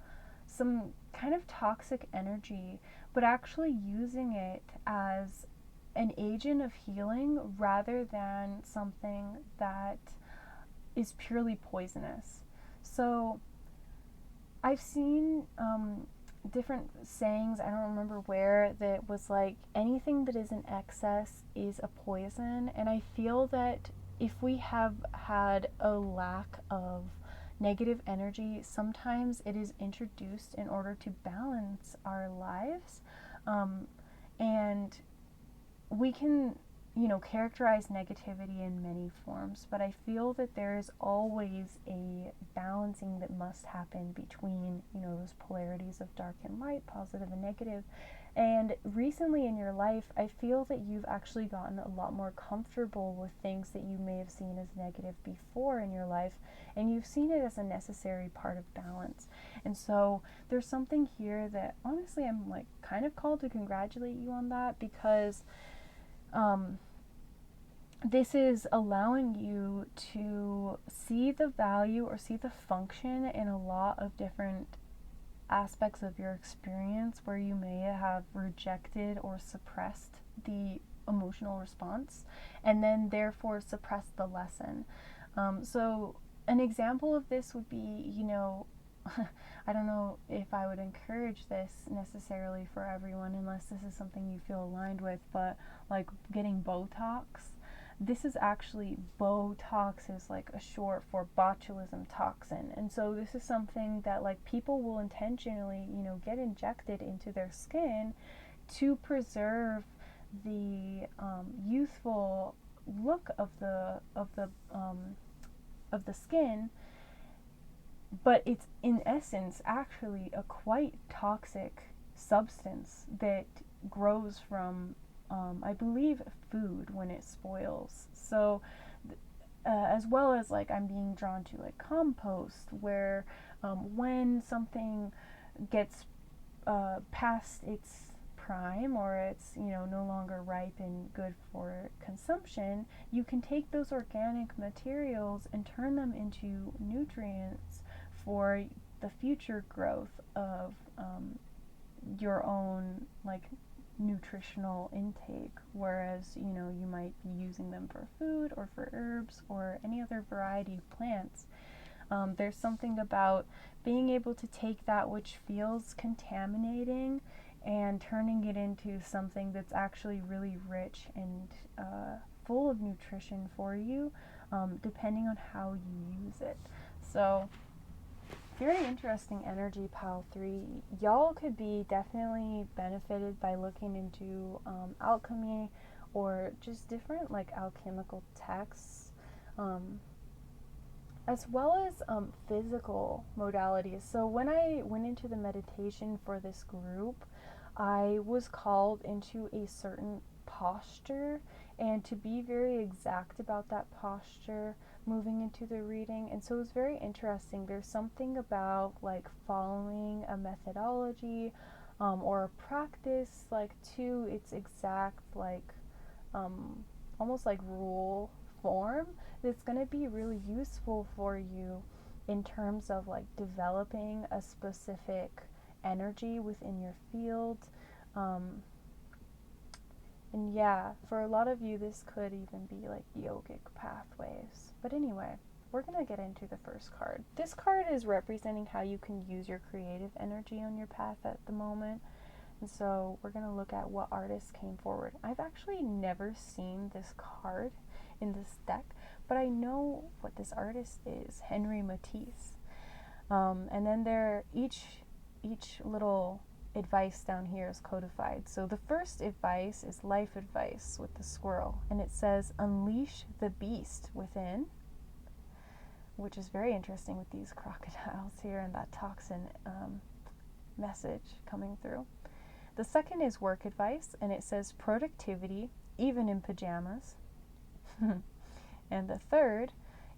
some kind of toxic energy, but actually using it as an agent of healing rather than something that is purely poisonous. So I've seen different sayings, I don't remember where, that was like anything that is in excess is a poison, and I feel that if we have had a lack of negative energy, sometimes it is introduced in order to balance our lives, and we can, characterize negativity in many forms, but I feel that there is always a balancing that must happen between, those polarities of dark and light, positive and negative. And recently in your life, I feel that you've actually gotten a lot more comfortable with things that you may have seen as negative before in your life, and you've seen it as a necessary part of balance. And so there's something here that honestly I'm like kind of called to congratulate you on that, because this is allowing you to see the value or see the function in a lot of different aspects of your experience where you may have rejected or suppressed the emotional response and then therefore suppressed the lesson. So an example of this would be, I don't know if I would encourage this necessarily for everyone unless this is something you feel aligned with, but like getting Botox. This is actually, Botox is like a short for botulism toxin, and so this is something that like people will intentionally, get injected into their skin to preserve the youthful look of the skin, but it's in essence actually a quite toxic substance that grows from I believe food when it spoils. So as well as like I'm being drawn to like compost, where when something gets past its prime, or it's no longer ripe and good for consumption, you can take those organic materials and turn them into nutrients for the future growth of your own like nutritional intake, whereas you might be using them for food or for herbs or any other variety of plants. There's something about being able to take that which feels contaminating and turning it into something that's actually really rich and full of nutrition for you, depending on how you use it. So very interesting energy, pile 3. Y'all could be definitely benefited by looking into alchemy or just different like alchemical texts, as well as physical modalities. So when I went into the meditation for this group, I was called into a certain posture, and to be very exact about that posture moving into the reading. And so it was very interesting. There's something about like following a methodology or a practice like to its exact like almost like rule form that's going to be really useful for you in terms of like developing a specific energy within your field. And yeah, for a lot of you, this could even be like yogic pathways. But anyway, we're going to get into the first card. This card is representing how you can use your creative energy on your path at the moment. And so we're going to look at what artists came forward. I've actually never seen this card in this deck, but I know what this artist is, Henry Matisse. And then each little advice down here is codified. So the first advice is life advice with the squirrel, and it says, unleash the beast within, which is very interesting with these crocodiles here and that toxin message coming through. The second is work advice, and it says productivity, even in pajamas. And the third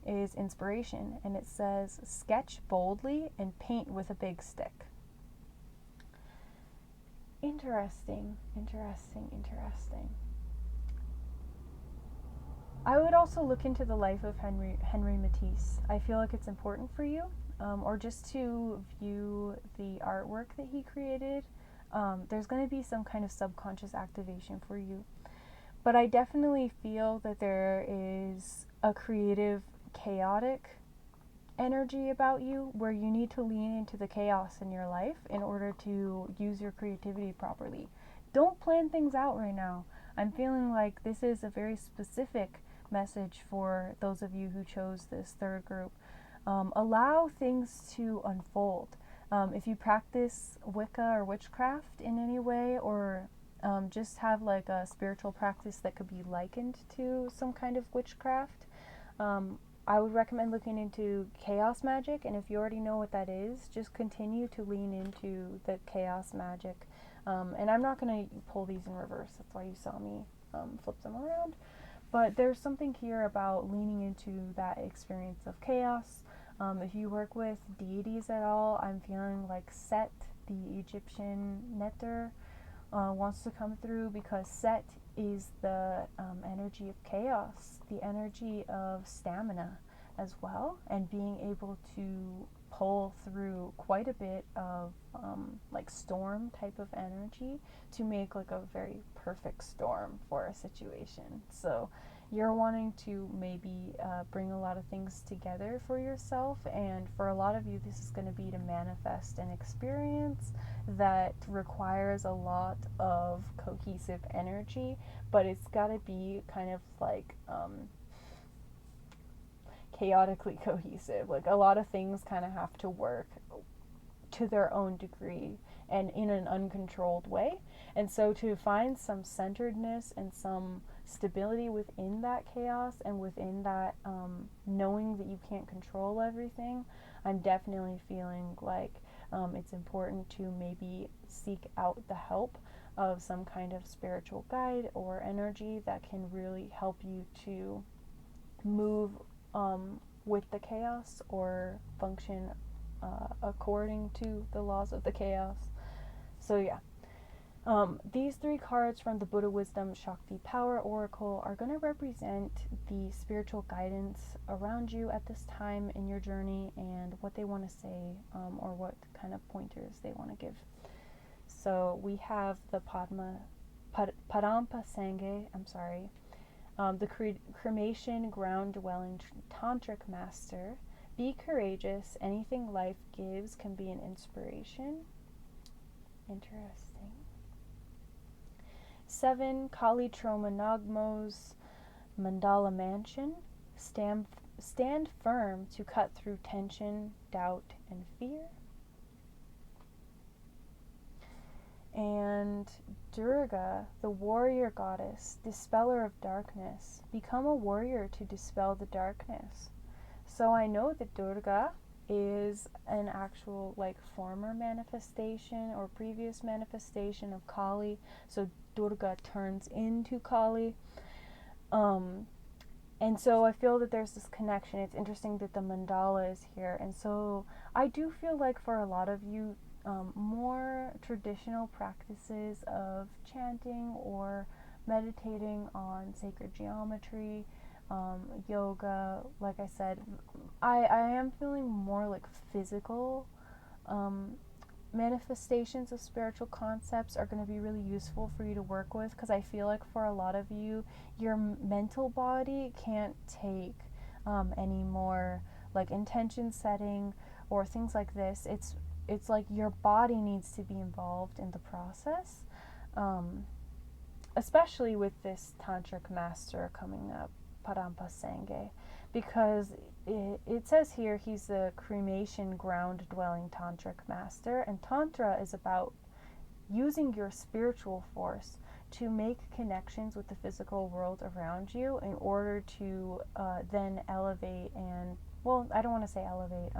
is inspiration, and it says sketch boldly and paint with a big stick. Interesting. I would also look into the life of Henry Matisse. I feel like it's important for you, or just to view the artwork that he created. There's going to be some kind of subconscious activation for you. But I definitely feel that there is a creative, chaotic energy about you where you need to lean into the chaos in your life in order to use your creativity properly. Don't plan things out right now. I'm feeling like this is a very specific message for those of you who chose this third group. Allow things to unfold. If you practice Wicca or witchcraft in any way, or just have like a spiritual practice that could be likened to some kind of witchcraft, I would recommend looking into chaos magic, and if you already know what that is, just continue to lean into the chaos magic. And I'm not going to pull these in reverse, that's why you saw me flip them around. But there's something here about leaning into that experience of chaos. If you work with deities at all, I'm feeling like Set, the Egyptian Neter, wants to come through, because Set is the energy of chaos, the energy of stamina as well, and being able to pull through quite a bit of like storm type of energy to make like a very perfect storm for a situation. So you're wanting to maybe bring a lot of things together for yourself, and for a lot of you this is going to be to manifest an experience that requires a lot of cohesive energy, but it's got to be kind of like chaotically cohesive. Like a lot of things kind of have to work to their own degree and in an uncontrolled way. And so to find some centeredness and some stability within that chaos and within that knowing that you can't control everything, I'm definitely feeling like it's important to maybe seek out the help of some kind of spiritual guide or energy that can really help you to move with the chaos or function according to the laws of the chaos. So yeah, these three cards from the Buddha Wisdom Shakti Power Oracle are going to represent the spiritual guidance around you at this time in your journey and what they want to say, or what kind of pointers they want to give. So we have the Padampa Sangye, the cremation ground-dwelling tantric master. Be courageous. Anything life gives can be an inspiration. Interesting. 7, Kali Troma Nagmo's Mandala Mansion. Stand firm to cut through tension, doubt, and fear. And And Durga, the warrior goddess, dispeller of darkness, become a warrior to dispel the darkness. So I know that Durga is an actual like former manifestation or previous manifestation of Kali. So Durga turns into Kali. And so I feel that there's this connection. It's interesting that the mandala is here. And so I do feel like for a lot of you, more traditional practices of chanting or meditating on sacred geometry, yoga, like I said, I am feeling more like physical manifestations of spiritual concepts are going to be really useful for you to work with, because I feel like for a lot of you, your mental body can't take any more like intention setting or things like this. It's like your body needs to be involved in the process, especially with this tantric master coming up, Parampa Sangye, because it says here he's a cremation ground dwelling tantric master, and tantra is about using your spiritual force to make connections with the physical world around you in order to then elevate and, well, I don't want to say elevate,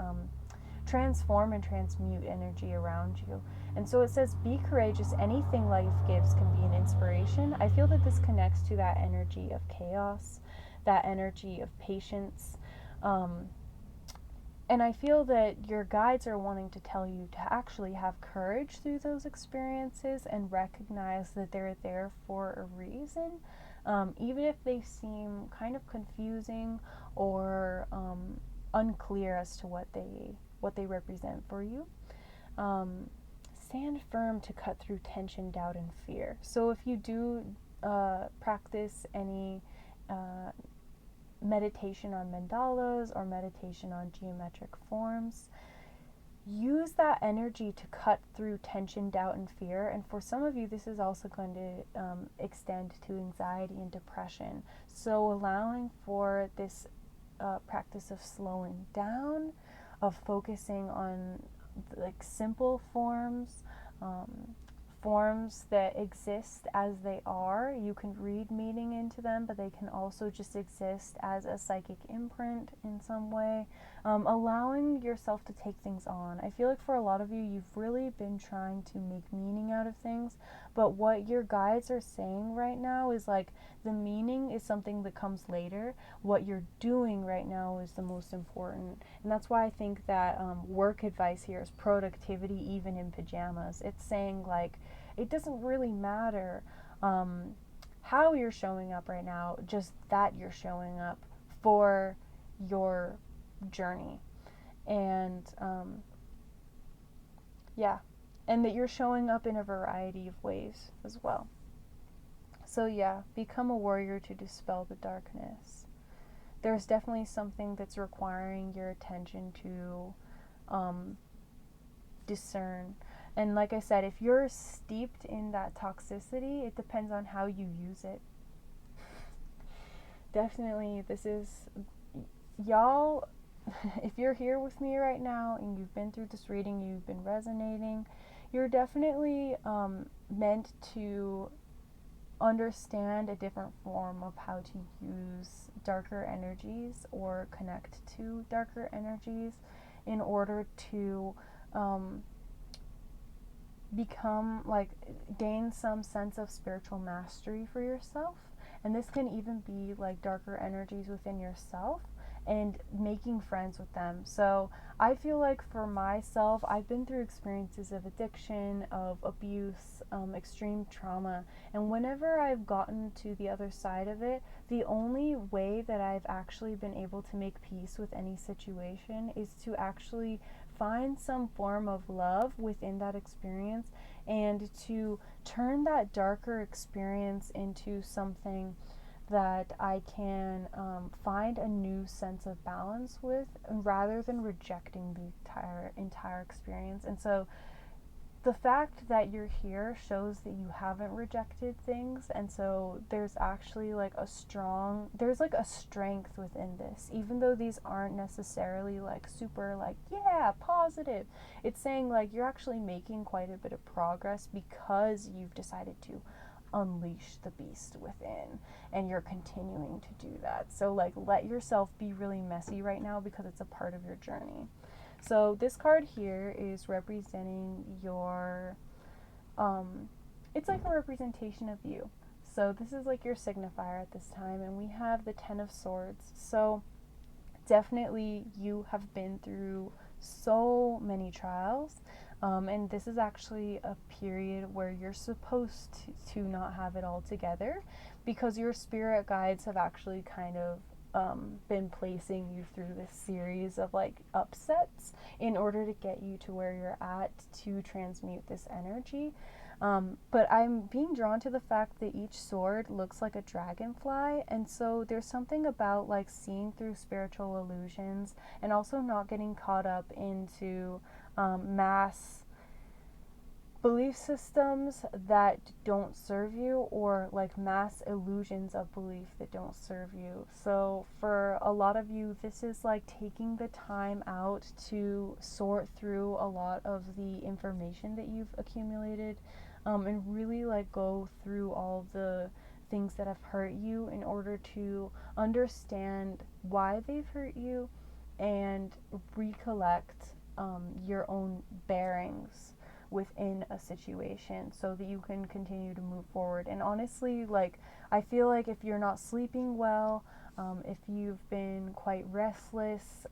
transform and transmute energy around you. And so it says, be courageous. Anything life gives can be an inspiration. I feel that this connects to that energy of chaos, that energy of patience. And I feel that your guides are wanting to tell you to actually have courage through those experiences and recognize that they're there for a reason, even if they seem kind of confusing or unclear as to what they represent for you. Stand firm to cut through tension, doubt, and fear. So if you do practice any meditation on mandalas or meditation on geometric forms, use that energy to cut through tension, doubt, and fear. And for some of you, this is also going to extend to anxiety and depression. So allowing for this practice of slowing down, of focusing on like simple forms, forms that exist as they are. You can read meaning into them, but they can also just exist as a psychic imprint in some way. Allowing yourself to take things on. I feel like for a lot of you, you've really been trying to make meaning out of things, but what your guides are saying right now is like, the meaning is something that comes later. What you're doing right now is the most important. And that's why I think that work advice here is productivity even in pajamas. It's saying like, it doesn't really matter how you're showing up right now, just that you're showing up for your journey. And and that you're showing up in a variety of ways as well. So yeah, become a warrior to dispel the darkness. There's definitely something that's requiring your attention to discern. And like I said, if you're steeped in that toxicity, it depends on how you use it. Definitely, this is, y'all, if you're here with me right now and you've been through this reading, you've been resonating, you're definitely meant to understand a different form of how to use darker energies or connect to darker energies in order to become, like, gain some sense of spiritual mastery for yourself. And this can even be like darker energies within yourself and making friends with them. So I feel like for myself, I've been through experiences of addiction, of abuse, extreme trauma, and whenever I've gotten to the other side of it, the only way that I've actually been able to make peace with any situation is to actually find some form of love within that experience and to turn that darker experience into something that I can find a new sense of balance with, rather than rejecting the entire experience. And so the fact that you're here shows that you haven't rejected things, and so there's actually like a strength within this, even though these aren't necessarily like super like, yeah, positive. It's saying like you're actually making quite a bit of progress because you've decided to unleash the beast within, and you're continuing to do that. So like, let yourself be really messy right now because it's a part of your journey. So this card here is representing your, it's like a representation of you. So this is like your signifier at this time, and we have the Ten of Swords. So definitely you have been through so many trials, and this is actually a period where you're supposed to not have it all together, because your spirit guides have actually kind of been placing you through this series of like upsets in order to get you to where you're at to transmute this energy. But I'm being drawn to the fact that each sword looks like a dragonfly, and so there's something about like seeing through spiritual illusions and also not getting caught up into mass belief systems that don't serve you, or like mass illusions of belief that don't serve you. So for a lot of you, this is like taking the time out to sort through a lot of the information that you've accumulated, and really like go through all the things that have hurt you in order to understand why they've hurt you and recollect your own bearings within a situation so that you can continue to move forward. And honestly, like, I feel like if you're not sleeping well, if you've been quite restless,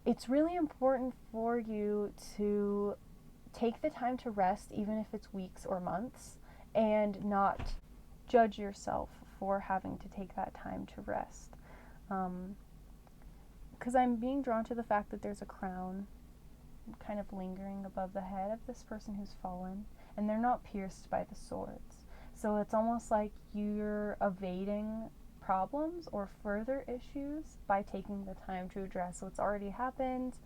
it's really important for you to take the time to rest, even if it's weeks or months, and not judge yourself for having to take that time to rest. Because I'm being drawn to the fact that there's a crown kind of lingering above the head of this person who's fallen, and they're not pierced by the swords. So it's almost like you're evading problems or further issues by taking the time to address what's already happened,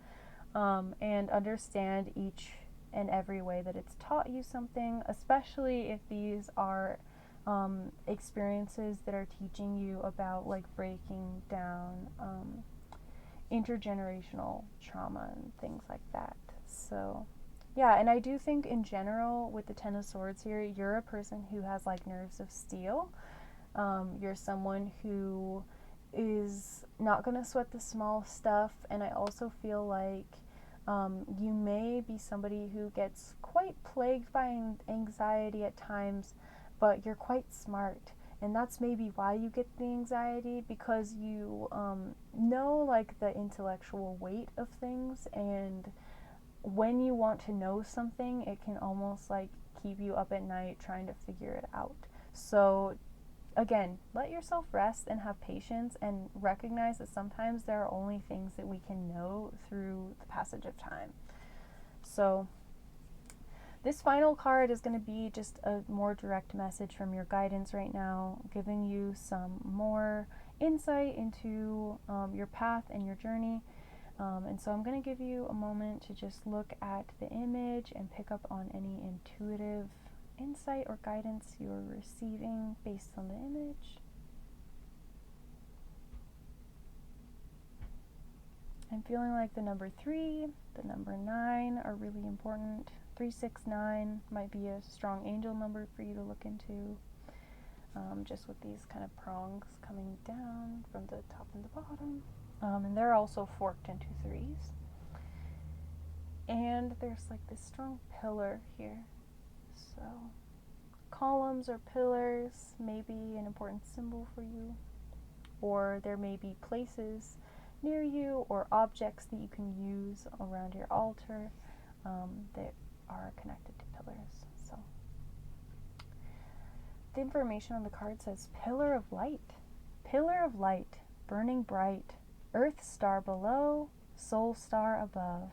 and understand each and every way that it's taught you something, especially if these are experiences that are teaching you about like breaking down intergenerational trauma and things like that. So yeah, and I do think in general with the Ten of Swords here, you're a person who has like nerves of steel. You're someone who is not going to sweat the small stuff, and I also feel like you may be somebody who gets quite plagued by anxiety at times, but you're quite smart. And that's maybe why you get the anxiety, because you know like the intellectual weight of things, and when you want to know something, it can almost like keep you up at night trying to figure it out. So again, let yourself rest and have patience, and recognize that sometimes there are only things that we can know through the passage of time. So this final card is going to be just a more direct message from your guidance right now, giving you some more insight into your path and your journey. And so I'm going to give you a moment to just look at the image and pick up on any intuitive insight or guidance you're receiving based on the image. I'm feeling like the number 3, the number 9 are really important. 369 might be a strong angel number for you to look into, just with these kind of prongs coming down from the top and the bottom. And they're also forked into 3s. And there's like this strong pillar here. So columns or pillars may be an important symbol for you, or there may be places near you or objects that you can use around your altar that are connected to pillars. So the information on the card says pillar of light, burning bright, earth star below, soul star above.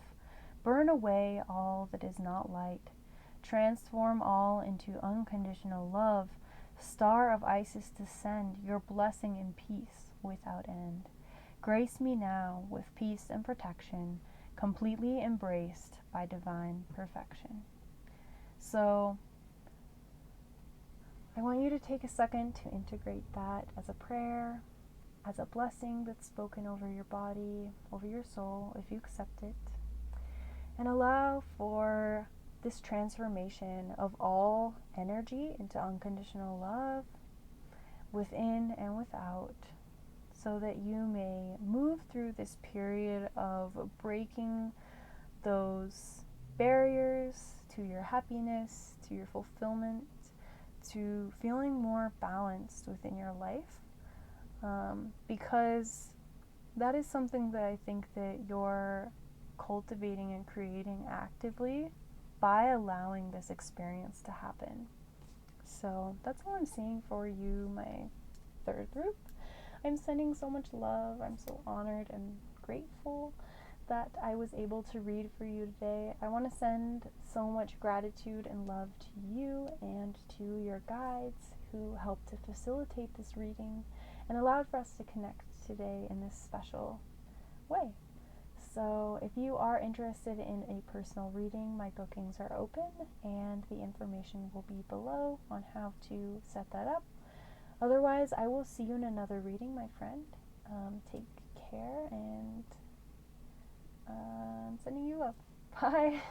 Burn away all that is not light. Transform all into unconditional love. Star of Isis descend, your blessing in peace without end. Grace me now with peace and protection. completely embraced by divine perfection. So I want you to take a second to integrate that as a prayer, as a blessing that's spoken over your body, over your soul, if you accept it, and allow for this transformation of all energy into unconditional love within and without, so that you may move through this period of breaking those barriers to your happiness, to your fulfillment, to feeling more balanced within your life, because that is something that I think that you're cultivating and creating actively by allowing this experience to happen. So that's all I'm seeing for you, my third group. I'm sending so much love. I'm so honored and grateful that I was able to read for you today. I want to send so much gratitude and love to you and to your guides who helped to facilitate this reading and allowed for us to connect today in this special way. So if you are interested in a personal reading, my bookings are open and the information will be below on how to set that up. Otherwise, I will see you in another reading, my friend. Take care, and I'm sending you love. Bye.